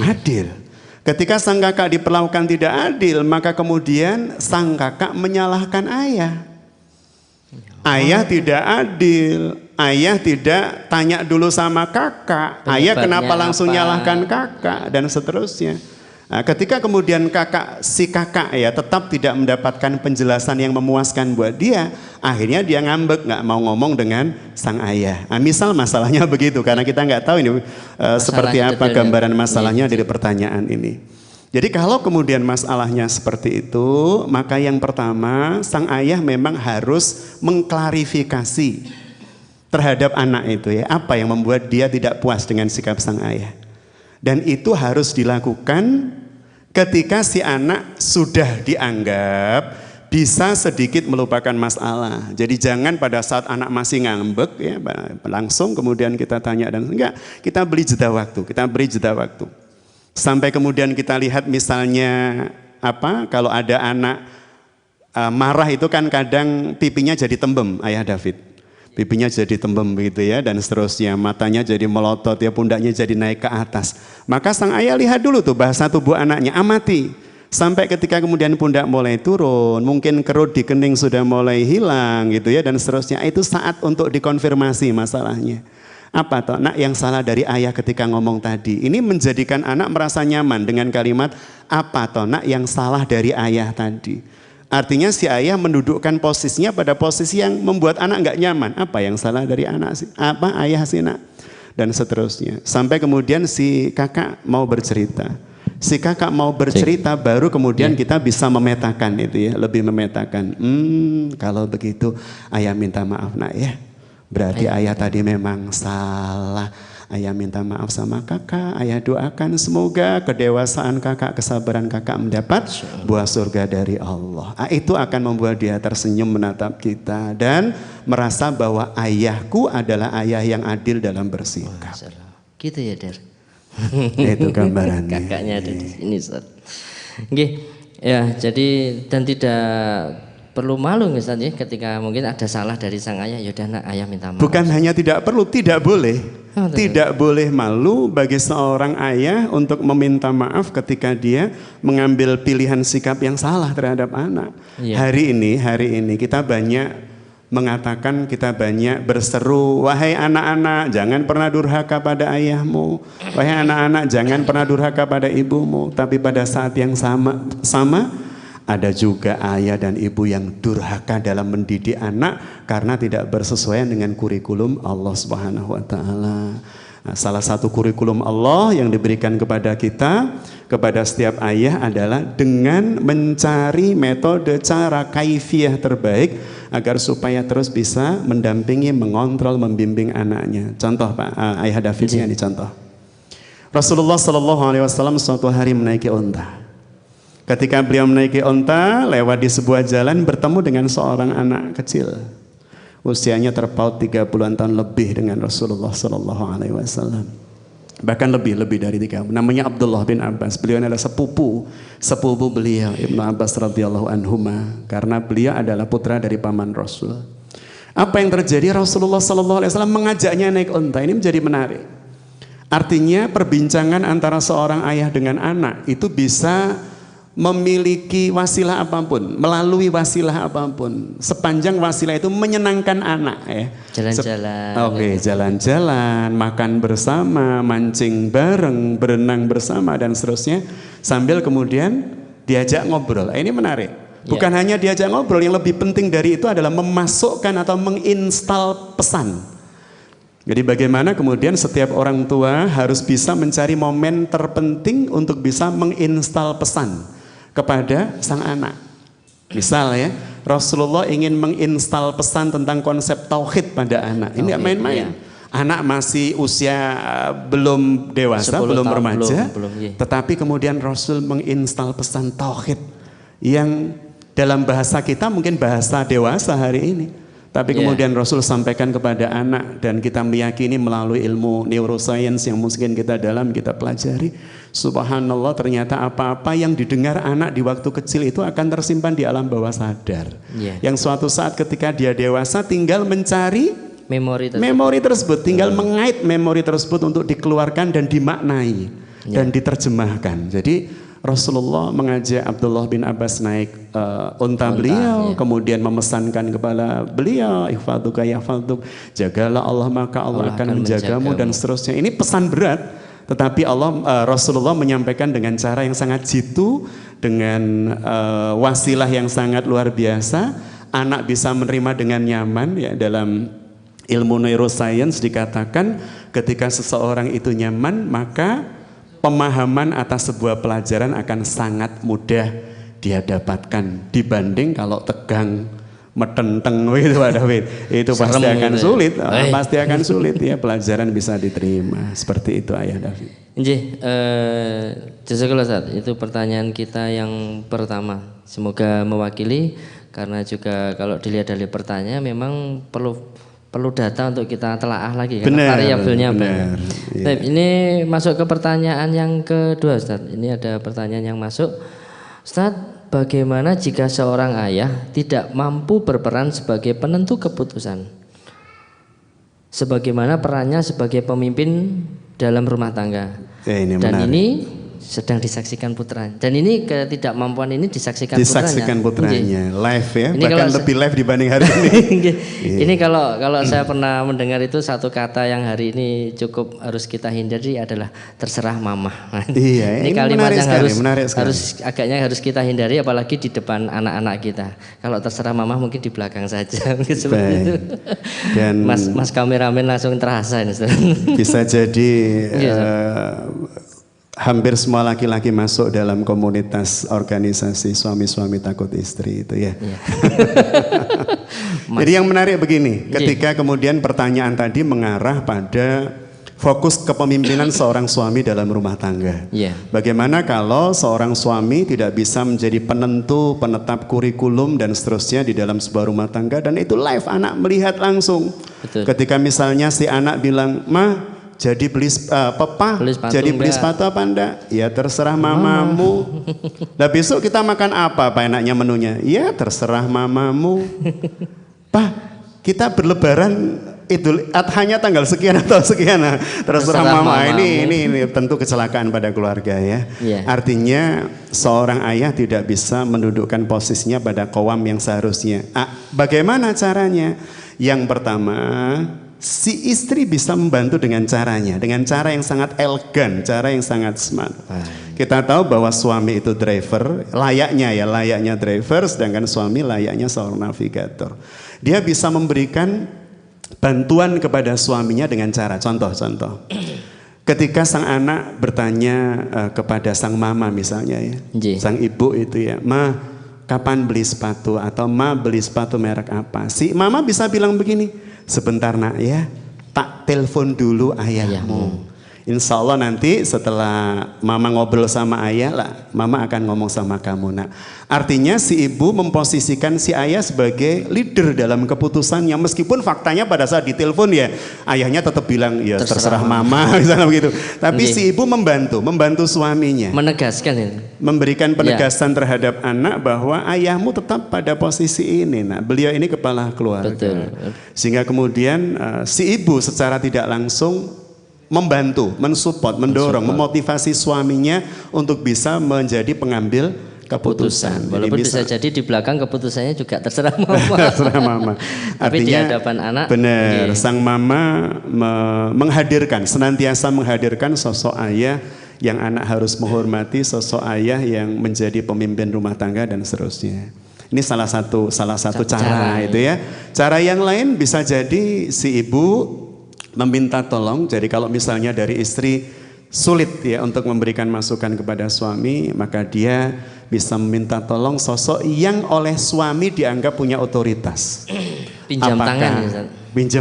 adil. Ketika sang kakak diperlakukan tidak adil, maka kemudian sang kakak menyalahkan ayah. Ayah tidak adil, ayah tidak tanya dulu sama kakak, ayah kenapa langsung nyalahkan kakak dan seterusnya. Nah, ketika kemudian si kakak ya tetap tidak mendapatkan penjelasan yang memuaskan buat dia, akhirnya dia ngambek, nggak mau ngomong dengan sang ayah. Nah, misal masalahnya begitu, karena kita nggak tahu ini seperti apa gambaran masalahnya dari pertanyaan ini. Jadi kalau kemudian masalahnya seperti itu, maka yang pertama sang ayah memang harus mengklarifikasi terhadap anak itu ya, apa yang membuat dia tidak puas dengan sikap sang ayah. Dan itu harus dilakukan ketika si anak sudah dianggap bisa sedikit melupakan masalah. Jadi jangan pada saat anak masih ngambek ya, langsung kemudian kita tanya dan enggak, kita beri jeda waktu. Sampai kemudian kita lihat misalnya kalau ada anak marah itu kan kadang pipinya jadi tembem, ayah David. Pipinya jadi tembem begitu ya, dan seterusnya, matanya jadi melotot ya, pundaknya jadi naik ke atas. Maka sang ayah lihat dulu tuh bahasa tubuh anaknya, amati. Sampai ketika kemudian pundak mulai turun, mungkin kerut di kening sudah mulai hilang gitu ya, dan seterusnya. Itu saat untuk dikonfirmasi masalahnya. Apa toh nak yang salah dari ayah ketika ngomong tadi? Ini menjadikan anak merasa nyaman dengan kalimat apa toh nak yang salah dari ayah tadi. Artinya si ayah mendudukkan posisinya pada posisi yang membuat anak nggak nyaman. Apa yang salah dari anak sih? Apa ayah sih nak? Dan seterusnya. Sampai kemudian si kakak mau bercerita. Baru kemudian kita bisa memetakan itu ya, lebih memetakan. Kalau begitu ayah minta maaf nak ya. Berarti ayah tadi memang salah. Ayah minta maaf sama kakak. Ayah doakan semoga kedewasaan kakak, kesabaran kakak mendapat buah surga dari Allah. Itu akan membuat dia tersenyum menatap kita dan merasa bahwa ayahku adalah ayah yang adil dalam bersikap. Gitu ya Der. Itu gambarannya. Kakaknya ada di sini Ustaz. Nggih. Ya, jadi dan tidak perlu malu misalnya ketika mungkin ada salah dari sang ayah, yaudah nak ayah minta maaf. Bukan hanya tidak perlu, tidak boleh. Tidak boleh malu bagi seorang ayah untuk meminta maaf ketika dia mengambil pilihan sikap yang salah terhadap anak. Hari ini kita banyak mengatakan, kita banyak berseru, wahai anak-anak jangan pernah durhaka pada ayahmu, wahai anak-anak jangan pernah durhaka pada ibumu. Tapi pada saat yang sama ada juga ayah dan ibu yang durhaka dalam mendidik anak karena tidak bersesuaian dengan kurikulum Allah Subhanahu wa taala. Nah, salah satu kurikulum Allah yang diberikan kepada kita, kepada setiap ayah adalah dengan mencari metode cara kaifiyah terbaik agar supaya terus bisa mendampingi, mengontrol, membimbing anaknya. Contoh Pak, ayah David ini contoh. Rasulullah Shallallahu Alaihi Wasallam suatu hari menaiki unta. Ketika beliau menaiki unta, lewat di sebuah jalan bertemu dengan seorang anak kecil. Usianya terpaut 30-an tahun lebih dengan Rasulullah Sallallahu Alaihi Wasallam. Bahkan lebih dari 30. Namanya Abdullah bin Abbas. Beliau adalah sepupu beliau Ibnu Abbas radhiyallahu anhuma. Karena beliau adalah putra dari paman Rasul. Apa yang terjadi? Rasulullah Sallallahu Alaihi Wasallam mengajaknya naik unta. Ini menjadi menarik. Artinya perbincangan antara seorang ayah dengan anak itu bisa memiliki wasilah apapun, melalui wasilah apapun, sepanjang wasilah itu menyenangkan anak ya. Jalan-jalan. Jalan-jalan, makan bersama, mancing bareng, berenang bersama dan seterusnya, sambil kemudian diajak ngobrol. Ini menarik. Bukan hanya diajak ngobrol, yang lebih penting dari itu adalah memasukkan atau menginstal pesan. Jadi bagaimana kemudian setiap orang tua harus bisa mencari momen terpenting untuk bisa menginstal pesan kepada sang anak. Misal ya, Rasulullah ingin menginstal pesan tentang konsep tauhid pada anak. Ini nggak main-main. Anak masih usia belum dewasa, belum remaja, tetapi kemudian Rasul menginstal pesan tauhid yang dalam bahasa kita mungkin bahasa dewasa hari ini. Tapi kemudian Rasul sampaikan kepada anak dan kita meyakini melalui ilmu neuroscience yang mungkin kita kita pelajari. Subhanallah, ternyata apa-apa yang didengar anak di waktu kecil itu akan tersimpan di alam bawah sadar. Yang suatu saat ketika dia dewasa tinggal mencari memori tersebut, tinggal mengait memori tersebut untuk dikeluarkan dan dimaknai dan diterjemahkan. Jadi Rasulullah mengajak Abdullah bin Abbas naik unta beliau, kemudian memesankan kepada beliau, ihfaduka yahfaduk, jagalah Allah maka Allah akan menjagamu dan seterusnya. Ini pesan berat, tetapi Rasulullah menyampaikan dengan cara yang sangat jitu, dengan wasilah yang sangat luar biasa. Anak bisa menerima dengan nyaman. Ya, dalam ilmu neuroscience dikatakan ketika seseorang itu nyaman, maka pemahaman atas sebuah pelajaran akan sangat mudah dia dapatkan dibanding kalau tegang, metenteng itu pasti akan sulit, pasti akan sulit ya, pelajaran bisa diterima. Seperti itu ayah David. Jazakallah Ustaz. Itu pertanyaan kita yang pertama. Semoga mewakili, karena juga kalau dilihat dari pertanyaan memang perlu data untuk kita telaah lagi karena variabelnya banyak. Baik, ini masuk ke pertanyaan yang kedua Ustaz. Ini ada pertanyaan yang masuk. Ustaz, bagaimana jika seorang ayah tidak mampu berperan sebagai penentu keputusan? Sebagaimana perannya sebagai pemimpin dalam rumah tangga. Ini sedang disaksikan putranya. Dan ini ketidakmampuan ini disaksikan putranya. Live ya, ini bahkan lebih live dibanding hari ini. Ini kalau saya pernah mendengar itu satu kata yang hari ini cukup harus kita hindari adalah terserah mama. Ini kalimat yang harus kita hindari, apalagi di depan anak-anak kita. Kalau terserah mama mungkin di belakang saja. Seperti itu. Dan Mas kameramen langsung terasa ini. Bisa jadi hampir semua laki-laki masuk dalam komunitas organisasi suami-suami takut istri itu ya. Jadi yang menarik begini, ketika kemudian pertanyaan tadi mengarah pada fokus kepemimpinan seorang suami dalam rumah tangga. Bagaimana kalau seorang suami tidak bisa menjadi penentu, penetap kurikulum dan seterusnya di dalam sebuah rumah tangga, dan itu live, anak melihat langsung. Ketika misalnya si anak bilang, "Ma, jadi papa Beli sepatu jadi beli enggak? sepatu apa enggak? Ya terserah mamamu. Nah besok kita makan apa enaknya menunya? Ya terserah mamamu. Pak, kita berlebaran Idul Adhanya tanggal sekian atau sekian, terserah mama. Ini tentu kecelakaan pada keluarga ya. Yeah. Artinya seorang ayah tidak bisa mendudukkan posisinya pada qawam yang seharusnya. Bagaimana caranya? Yang pertama, si istri bisa membantu dengan caranya, dengan cara yang sangat elegan, cara yang sangat smart. Kita tahu bahwa suami itu driver, layaknya driver, sedangkan suami layaknya seorang navigator. Dia bisa memberikan bantuan kepada suaminya dengan cara, contoh. Ketika sang anak bertanya kepada sang mama misalnya ya, sang ibu itu ya, ma kapan beli sepatu, atau ma beli sepatu merek apa? Si mama bisa bilang begini, sebentar nak ya, tak telepon dulu ayahmu. Insya Allah nanti setelah mama ngobrol sama ayah lah, mama akan ngomong sama kamu nak. Artinya si ibu memposisikan si ayah sebagai leader dalam keputusannya, meskipun faktanya pada saat ditelepon ya ayahnya tetap bilang ya terserah mama misalnya begitu. Tapi si ibu membantu suaminya, menegaskan ya, memberikan penegasan terhadap anak bahwa ayahmu tetap pada posisi ini. Nah, beliau ini kepala keluarga. Betul. Sehingga kemudian si ibu secara tidak langsung membantu, mensupport, mendorong, memotivasi suaminya untuk bisa menjadi pengambil keputusan. Walaupun bisa jadi di belakang keputusannya juga terserah mama. Terserah mama. Tapi di hadapan anak. Benar, sang mama senantiasa menghadirkan sosok ayah yang anak harus menghormati, sosok ayah yang menjadi pemimpin rumah tangga dan seterusnya. Ini salah satu cara itu ya. Cara yang lain bisa jadi si ibu meminta tolong. Jadi kalau misalnya dari istri sulit ya untuk memberikan masukan kepada suami, maka dia bisa meminta tolong sosok yang oleh suami dianggap punya otoritas. Pinjam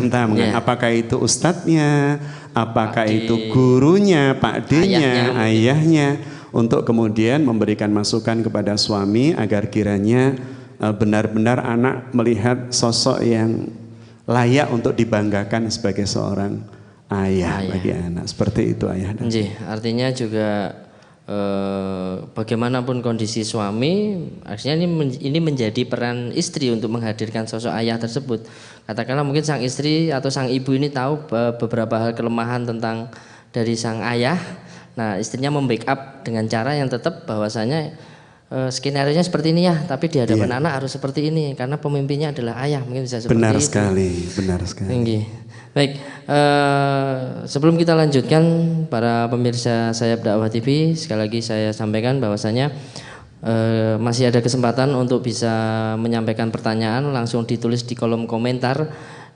tangan. Apakah itu ustadznya, apakah itu gurunya, pakdenya, ayahnya, untuk kemudian memberikan masukan kepada suami agar kiranya benar-benar anak melihat sosok yang layak untuk dibanggakan sebagai seorang ayah bagi anak. Seperti itu ayah. Artinya juga bagaimanapun kondisi suami, artinya ini menjadi peran istri untuk menghadirkan sosok ayah tersebut. Katakanlah mungkin sang istri atau sang ibu ini tahu beberapa hal kelemahan tentang dari sang ayah. Nah, istrinya membackup dengan cara yang tetap bahwasanya skenario-nya seperti ini ya, tapi di hadapan anak harus seperti ini karena pemimpinnya adalah ayah, mungkin bisa seperti benar itu. Benar sekali. Baik, sebelum kita lanjutkan para pemirsa Sayap Dakwah TV, sekali lagi saya sampaikan bahwasanya masih ada kesempatan untuk bisa menyampaikan pertanyaan, langsung ditulis di kolom komentar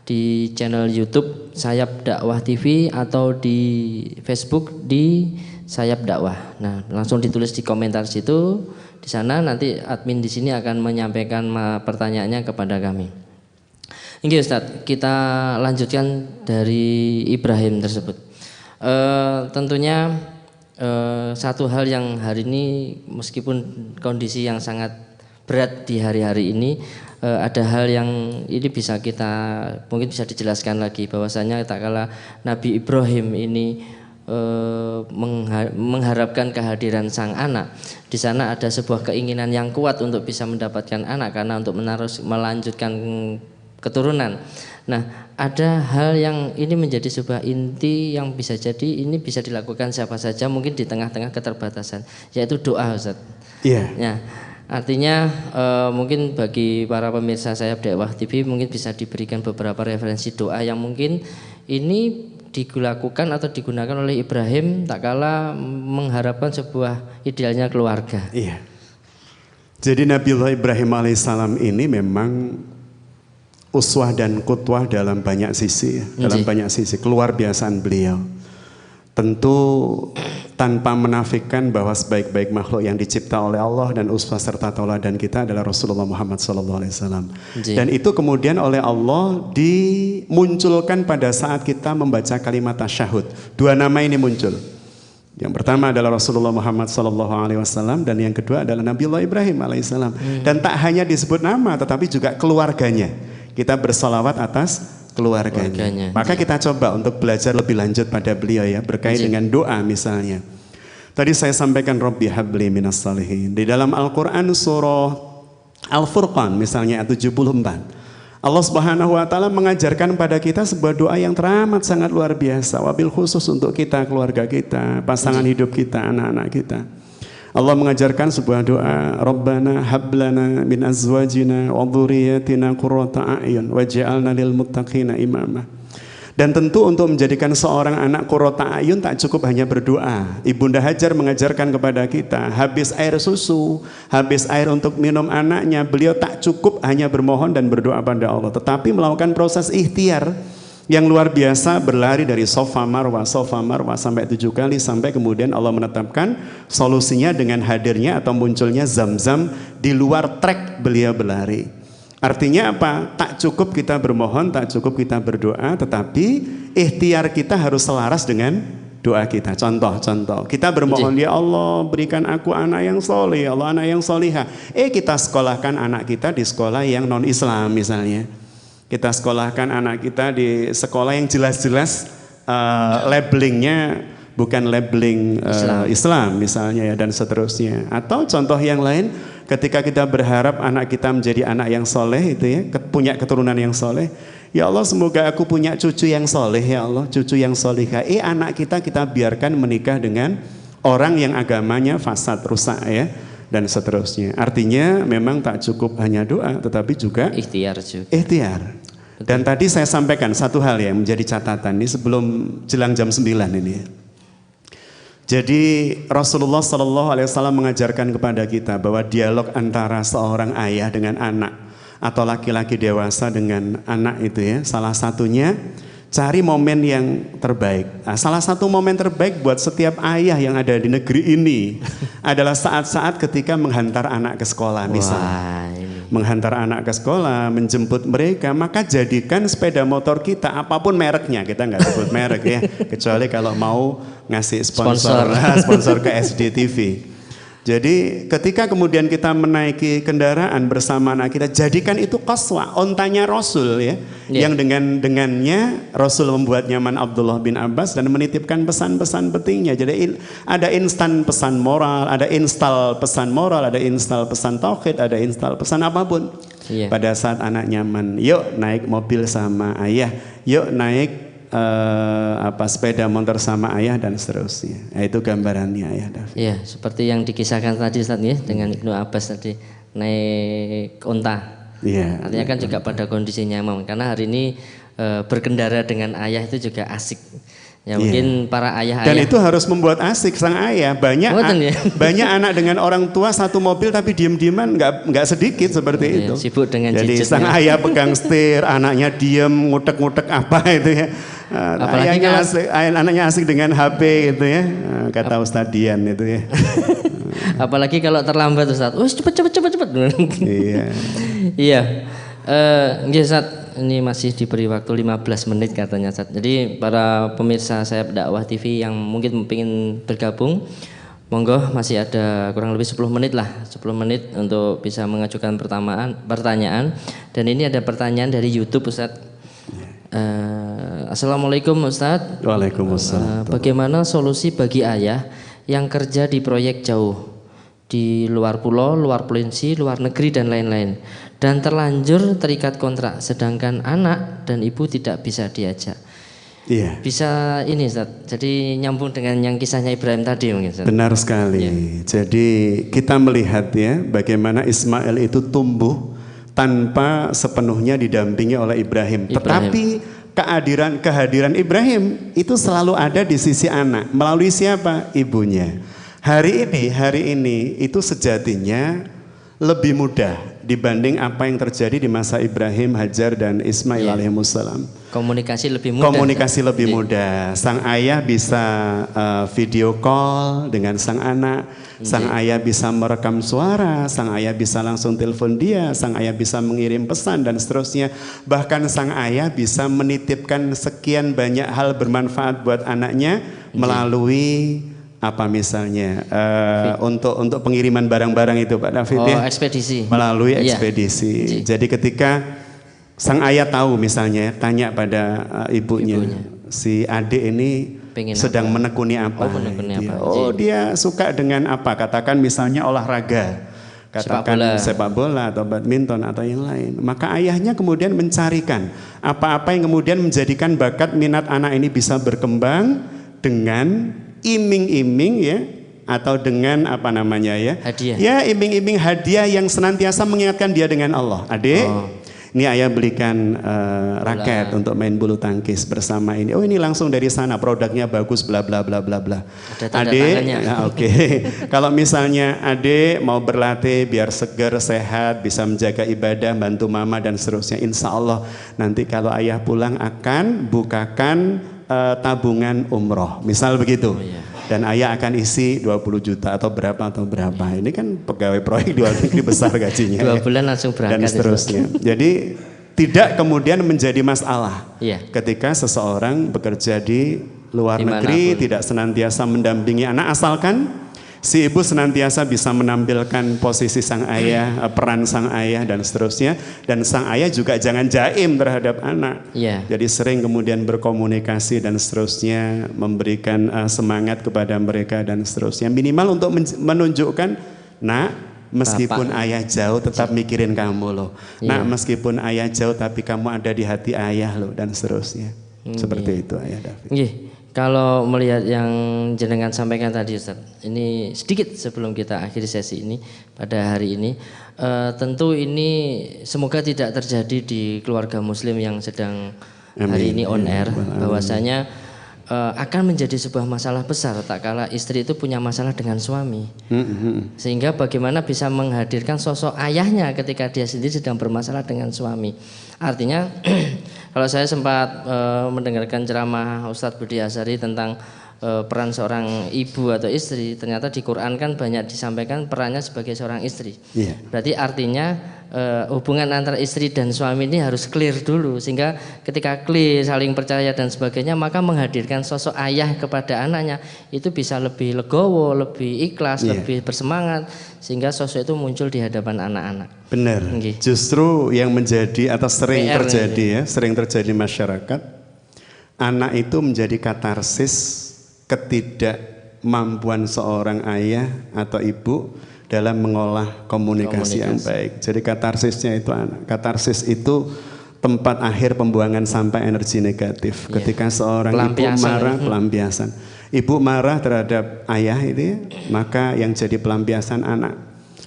di channel YouTube Sayap Dakwah TV atau di Facebook di Sayap Dakwah. Nah, langsung ditulis di komentar situ. Di sana nanti admin di sini akan menyampaikan pertanyaannya kepada kami. Ini Ustadz, kita lanjutkan dari Ibrahim tersebut. Tentunya satu hal yang hari ini meskipun kondisi yang sangat berat di hari-hari ini, ada hal yang ini bisa kita mungkin bisa dijelaskan lagi bahwasanya tak kala Nabi Ibrahim ini mengharapkan kehadiran sang anak. Di sana ada sebuah keinginan yang kuat untuk bisa mendapatkan anak karena untuk melanjutkan keturunan. Nah, ada hal yang ini menjadi sebuah inti yang bisa jadi ini bisa dilakukan siapa saja mungkin di tengah-tengah keterbatasan, yaitu doa, Ustaz. Iya. Ya, artinya mungkin bagi para pemirsa Sayap Dakwah TV mungkin bisa diberikan beberapa referensi doa yang mungkin ini dilakukan atau digunakan oleh Ibrahim tak kala mengharapkan sebuah idealnya keluarga. Iya. Jadi Nabiullah Ibrahim alaihissalam ini memang uswah dan qudwah dalam banyak sisi, keluar biasaan beliau. Tentu tanpa menafikan bahwa sebaik-baik makhluk yang dicipta oleh Allah dan uswah serta tauladan kita adalah Rasulullah Muhammad SAW. Dan itu kemudian oleh Allah dimunculkan pada saat kita membaca kalimat tasyahud. Dua nama ini muncul. Yang pertama adalah Rasulullah Muhammad SAW dan yang kedua adalah Nabiullah Ibrahim alaihissalam. Dan tak hanya disebut nama tetapi juga keluarganya. Kita bersalawat atas keluarganya. Maka kita coba untuk belajar lebih lanjut pada beliau ya, berkait dengan doa misalnya. Tadi saya sampaikan Rabbi habli minas salihin. Di dalam Al-Quran surah Al-Furqan misalnya ayat 74. Allah Subhanahu wa taala mengajarkan pada kita sebuah doa yang teramat sangat luar biasa, wabil khusus untuk kita, keluarga kita, pasangan hidup kita, anak-anak kita. Allah mengajarkan sebuah doa, Rabbana hablana min azwajina wa dhurriyyatina qurrata a'yun waj'alna lil muttaqina imama. Dan tentu untuk menjadikan seorang anak qurrata a'yun tak cukup hanya berdoa. Ibunda Hajar mengajarkan kepada kita, habis air susu, habis air untuk minum anaknya, beliau tak cukup hanya bermohon dan berdoa pada Allah, tetapi melakukan proses ikhtiar yang luar biasa, berlari dari Safa Marwah sampai 7 kali, sampai kemudian Allah menetapkan solusinya dengan hadirnya atau munculnya Zam-Zam di luar trek beliau berlari. Artinya apa? Tak cukup kita bermohon, tak cukup kita berdoa, tetapi ikhtiar kita harus selaras dengan doa kita. Contoh, kita bermohon, ya Allah berikan aku anak yang soleh, ya Allah anak yang solihah. Kita sekolahkan anak kita di sekolah yang non Islam misalnya. Kita sekolahkan anak kita di sekolah yang jelas-jelas labelingnya bukan labeling Islam misalnya ya, dan seterusnya. Atau contoh yang lain, ketika kita berharap anak kita menjadi anak yang soleh itu ya, punya keturunan yang soleh. Ya Allah semoga aku punya cucu yang soleh ya Allah, cucu yang solihah. Anak kita biarkan menikah dengan orang yang agamanya fasad, rusak ya, dan seterusnya. Artinya memang tak cukup hanya doa, tetapi juga ikhtiar juga. Ikhtiar. Dan tadi saya sampaikan satu hal yang menjadi catatan ini sebelum jelang jam 9 ini. Jadi Rasulullah SAW mengajarkan kepada kita bahwa dialog antara seorang ayah dengan anak atau laki-laki dewasa dengan anak itu ya, salah satunya cari momen yang terbaik. Nah, salah satu momen terbaik buat setiap ayah yang ada di negeri ini adalah saat-saat ketika menghantar anak ke sekolah misalnya. Menghantar anak ke sekolah, menjemput mereka, maka jadikan sepeda motor kita apapun mereknya, kita nggak sebut merek ya, kecuali kalau mau ngasih sponsor ke SDTV. Jadi ketika kemudian kita menaiki kendaraan bersama anak kita, jadikan itu qaswa, ontanya Rasul ya, yang dengannya Rasul membuat nyaman Abdullah bin Abbas dan menitipkan pesan-pesan pentingnya. Jadi ada instan pesan moral, ada install pesan moral, ada install pesan tauhid, ada install pesan apapun. Pada saat anak nyaman, yuk naik mobil sama ayah, yuk naik sepeda motor sama ayah dan seterusnya. Itu gambarannya ayah David. Iya, seperti yang dikisahkan tadi Ustaz ya, dengan Ibnu Abbas tadi naik unta. Iya. Artinya kan juga pada kondisi nyaman, karena hari ini berkendara dengan ayah itu juga asik. Ya mungkin para ayah-ayah. Dan itu harus membuat asik sang ayah. Banyak anak dengan orang tua satu mobil tapi diem-dieman nggak sedikit seperti itu. Sibuk dengan jadi gadgetnya. Sang ayah pegang setir, anaknya diem ngutek-ngutek apa itu ya. Anaknya asik dengan HP gitu ya. Kata Ustadz Dian itu ya. Apalagi kalau terlambat Ustadz. Cepet. Iya. Iya. Ustadz, ini masih diberi waktu 15 menit katanya Ustadz. Jadi para pemirsa saya Dakwah TV yang mungkin ingin bergabung, monggo masih ada kurang lebih 10 menit lah, 10 menit untuk bisa mengajukan pertanyaan. Dan ini ada pertanyaan dari YouTube Ustadz. Assalamualaikum Ustadz. Waalaikumsalam. Bagaimana solusi bagi ayah yang kerja di proyek jauh, di luar pulau, luar provinsi, luar negeri dan lain-lain, dan terlanjur terikat kontrak, sedangkan anak dan ibu tidak bisa diajak? Iya. Bisa ini Ustaz, jadi nyambung dengan yang kisahnya Ibrahim tadi mungkin Ustaz. Benar sekali. Jadi kita melihat ya bagaimana Ismail itu tumbuh tanpa sepenuhnya didampingi oleh Ibrahim. Tetapi kehadiran Ibrahim itu selalu ada di sisi anak. Melalui siapa? Ibunya. Hari ini itu sejatinya lebih mudah dibanding apa yang terjadi di masa Ibrahim, Hajar dan Ismail alaihissalam. Komunikasi lebih mudah. Sang ayah bisa video call dengan sang anak. Sang ayah bisa merekam suara, sang ayah bisa langsung telepon dia, sang ayah bisa mengirim pesan dan seterusnya. Bahkan sang ayah bisa menitipkan sekian banyak hal bermanfaat buat anaknya melalui apa misalnya untuk pengiriman barang-barang itu Pak David ya. Ekspedisi. Melalui ekspedisi. Jadi ketika sang ayah tahu misalnya tanya pada ibunya, si adik ini pengen sedang apa? menekuni apa? Menekuni apa? Dia suka dengan apa? Katakan misalnya olahraga, katakan sepak bola atau badminton atau yang lain. Maka ayahnya kemudian mencarikan apa-apa yang kemudian menjadikan bakat minat anak ini bisa berkembang dengan iming-iming ya, atau dengan apa namanya ya? Hadiah. Ya, iming-iming hadiah yang senantiasa mengingatkan dia dengan Allah. Adik, ini ayah belikan raket untuk main bulu tangkis bersama ini. Oh, ini langsung dari sana, produknya bagus, bla bla bla bla bla. Adik, ya, oke. Kalau misalnya adik mau berlatih biar segar, sehat, bisa menjaga ibadah, bantu mama dan seterusnya, insya Allah nanti kalau ayah pulang akan bukakan tabungan umroh, misal begitu. Dan ayah akan isi 20 juta atau berapa. Ini kan pegawai proyek di luar negeri besar gajinya. 2 bulan langsung berangkat. Dan seterusnya. Jadi tidak kemudian menjadi masalah ketika seseorang bekerja di luar negeri, tidak senantiasa mendampingi anak, asalkan si ibu senantiasa bisa menampilkan posisi sang ayah, peran sang ayah dan seterusnya. Dan sang ayah juga jangan jaim terhadap anak. Jadi sering kemudian berkomunikasi dan seterusnya, memberikan semangat kepada mereka dan seterusnya. Minimal untuk menunjukkan, nak, meskipun ayah jauh tetap mikirin kamu loh. Nak, meskipun ayah jauh tapi kamu ada di hati ayah loh dan seterusnya. Seperti itu ayah David. Kalau melihat yang jenengan sampaikan tadi Ustaz, ini sedikit sebelum kita akhiri sesi ini pada hari ini, tentu ini semoga tidak terjadi di keluarga muslim yang sedang hari ini on air, bahwasanya akan menjadi sebuah masalah besar tak kala istri itu punya masalah dengan suami, sehingga bagaimana bisa menghadirkan sosok ayahnya ketika dia sendiri sedang bermasalah dengan suami. Artinya kalau saya sempat mendengarkan ceramah Ustadz Budi Azhari tentang peran seorang ibu atau istri, ternyata di Quran kan banyak disampaikan perannya sebagai seorang istri. Berarti artinya hubungan antara istri dan suami ini harus clear dulu, sehingga ketika clear, saling percaya dan sebagainya, maka menghadirkan sosok ayah kepada anaknya itu bisa lebih legowo, lebih ikhlas, lebih bersemangat, sehingga sosok itu muncul di hadapan anak-anak. Benar. Justru yang menjadi atau sering terjadi sering terjadi masyarakat, anak itu menjadi katarsis ketidakmampuan seorang ayah atau ibu dalam mengolah komunikasi yang baik. Jadi katarsisnya itu katarsis itu tempat akhir pembuangan sampah energi negatif. Ketika seorang ibu marah, pelampiasan. Ibu marah terhadap ayah itu, maka yang jadi pelampiasan anak.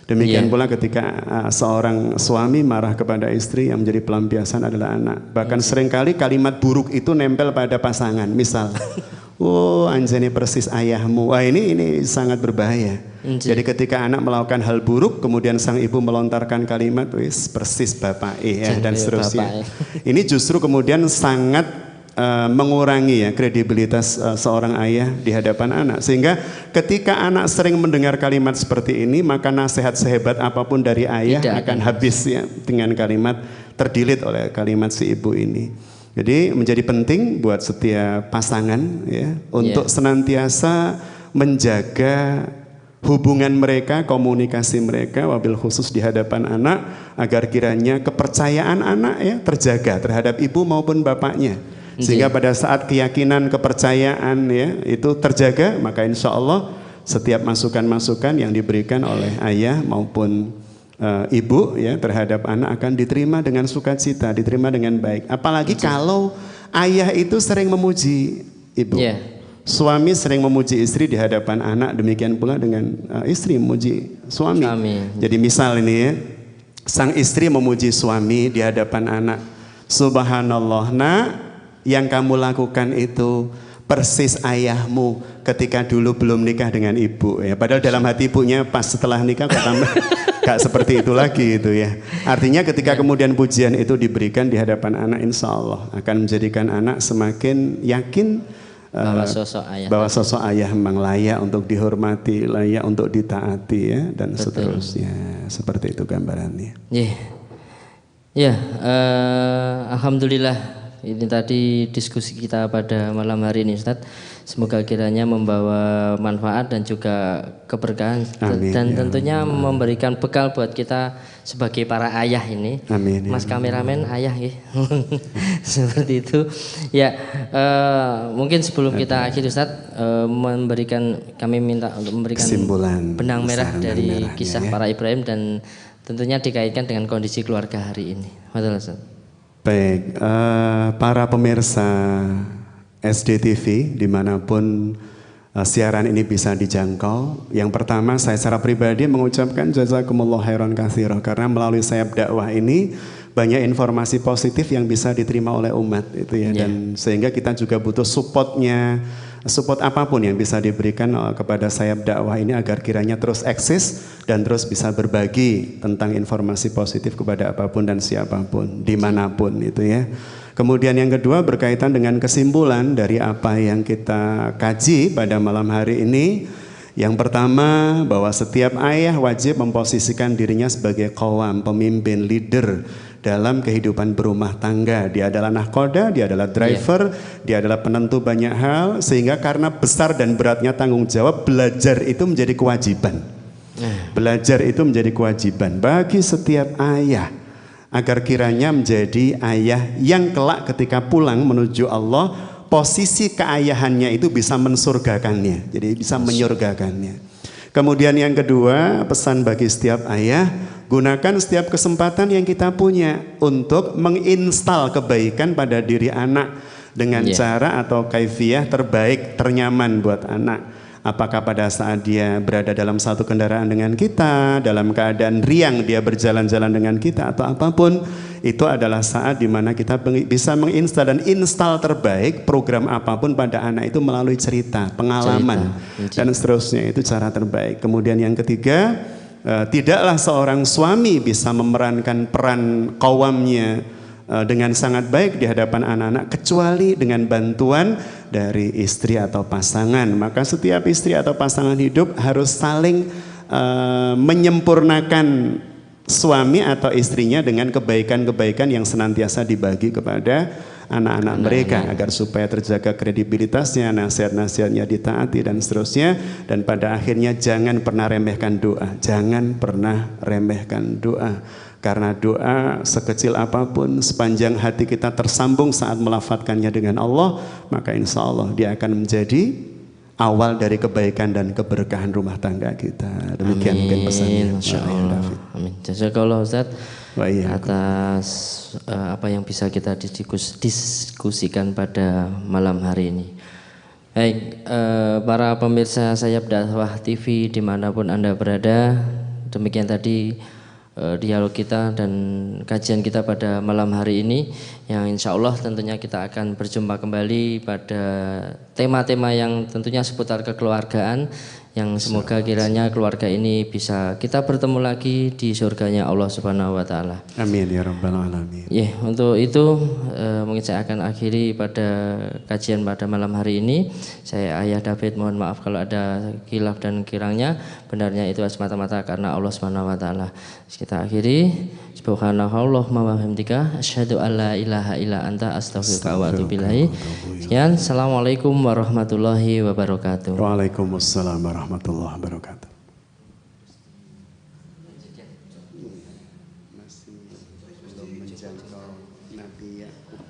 Demikian pula ketika seorang suami marah kepada istri, yang menjadi pelampiasan adalah anak. Bahkan seringkali kalimat buruk itu nempel pada pasangan. Misal, oh anjani persis ayahmu. Wah ini sangat berbahaya. Jadi ketika anak melakukan hal buruk, kemudian sang ibu melontarkan kalimat, wis persis bapak dan seterusnya. Ini justru kemudian sangat mengurangi kredibilitas seorang ayah di hadapan anak. Sehingga ketika anak sering mendengar kalimat seperti ini, maka nasihat sehebat apapun dari ayah akan habis dengan kalimat terdilit oleh kalimat si ibu ini. Jadi menjadi penting buat setiap pasangan untuk senantiasa menjaga hubungan mereka, komunikasi mereka, wabil khusus di hadapan anak, agar kiranya kepercayaan anak terjaga terhadap ibu maupun bapaknya. Sehingga pada saat keyakinan, kepercayaan itu terjaga, maka insya Allah setiap masukan-masukan yang diberikan oleh ayah maupun ibu terhadap anak akan diterima dengan sukacita, diterima dengan baik. Apalagi kalau ayah itu sering memuji ibu, suami sering memuji istri di hadapan anak, demikian pula dengan istri memuji suami. Jadi misal ini sang istri memuji suami di hadapan anak, subhanallah nak, yang kamu lakukan itu persis ayahmu ketika dulu belum nikah dengan ibu Padahal dalam hati ibunya pas setelah nikah kok tambah gak seperti itu lagi itu Artinya ketika kemudian pujian itu diberikan di hadapan anak, insya Allah akan menjadikan anak semakin yakin bahwa sosok ayah memang layak untuk dihormati, layak untuk ditaati dan seterusnya. Seperti itu gambarannya. Alhamdulillah ini tadi diskusi kita pada malam hari ini Ustaz. Semoga kiranya membawa manfaat dan juga keberkahan. Amin, dan ya tentunya Allah. memberikan bekal buat kita sebagai para ayah ini. Amin, ya Mas Allah. kameramen ayah ya. Seperti itu. Ya, mungkin sebelum kita akhir Ustaz, kami minta untuk memberikan Kesimpulan benang merah besar, dari benang merahnya, kisah ya. para Ibrahim dan tentunya dikaitkan dengan kondisi keluarga hari ini. Betul Ustaz. Baik, para pemirsa SDTV dimanapun siaran ini bisa dijangkau. Yang pertama saya secara pribadi mengucapkan jazakumullah khairan katsira karena melalui sayap dakwah ini banyak informasi positif yang bisa diterima oleh umat itu ya. Dan sehingga kita juga butuh support apapun yang bisa diberikan kepada sayap dakwah ini agar kiranya terus eksis dan terus bisa berbagi tentang informasi positif kepada apapun dan siapapun dimanapun itu ya. Kemudian yang kedua berkaitan dengan kesimpulan dari apa yang kita kaji pada malam hari ini. Yang pertama bahwa setiap ayah wajib memposisikan dirinya sebagai qawam, pemimpin, leader dalam kehidupan berumah tangga. Dia adalah nahkoda, dia adalah driver, dia adalah penentu banyak hal. Sehingga karena besar dan beratnya tanggung jawab, belajar itu menjadi kewajiban. Belajar itu menjadi kewajiban bagi setiap ayah. Agar kiranya menjadi ayah yang kelak ketika pulang menuju Allah, posisi keayahannya itu bisa mensurgakannya, jadi bisa menyurgakannya. Kemudian yang kedua, pesan bagi setiap ayah, gunakan setiap kesempatan yang kita punya untuk menginstal kebaikan pada diri anak dengan cara atau kaifiyah terbaik, ternyaman buat anak. Apakah pada saat dia berada dalam satu kendaraan dengan kita, dalam keadaan riang dia berjalan-jalan dengan kita atau apapun, itu adalah saat dimana kita bisa menginstal dan install terbaik program apapun pada anak itu melalui cerita, pengalaman, dan seterusnya. Itu cara terbaik. Kemudian yang ketiga, tidaklah seorang suami bisa memerankan peran qawamnya dengan sangat baik di hadapan anak-anak kecuali dengan bantuan dari istri atau pasangan. Maka setiap istri atau pasangan hidup harus saling menyempurnakan suami atau istrinya dengan kebaikan-kebaikan yang senantiasa dibagi kepada anak-anak mereka agar supaya terjaga kredibilitasnya, nasihat-nasihatnya ditaati dan seterusnya. Dan pada akhirnya jangan pernah remehkan doa, jangan pernah remehkan doa. Karena doa sekecil apapun sepanjang hati kita tersambung saat melafatkannya dengan Allah, maka insya Allah dia akan menjadi awal dari kebaikan dan keberkahan rumah tangga kita. Demikian mungkin pesannya. Masya Allah. Amin. Jazakallah Ustaz atas apa yang bisa kita diskusikan pada malam hari ini. Baik, para pemirsa Sayap Dakwah TV dimanapun Anda berada, demikian tadi dialog kita dan kajian kita pada malam hari ini, yang insya Allah tentunya kita akan berjumpa kembali pada tema-tema yang tentunya seputar kekeluargaan, yang semoga kiranya keluarga ini bisa kita bertemu lagi di surganya Allah Subhanahu wa Ta'ala. Amin ya Rabbal Alamin. Untuk itu mungkin saya akan akhiri pada kajian pada malam hari ini. Saya Ayah David, mohon maaf kalau ada khilaf dan kurangnya. Benarnya itu semata-mata karena Allah Subhanahu wa Ta'ala. Kita akhiri. Subhanallahumma wa bihamdika asyhadu an la ilaha illa anta astaghfiruka wa atubu ilaik. Sekian, assalamualaikum warahmatullahi wabarakatuh. Waalaikumsalam warahmatullahi wabarakatuh. Masih belum menjangkau Nabi Yakub.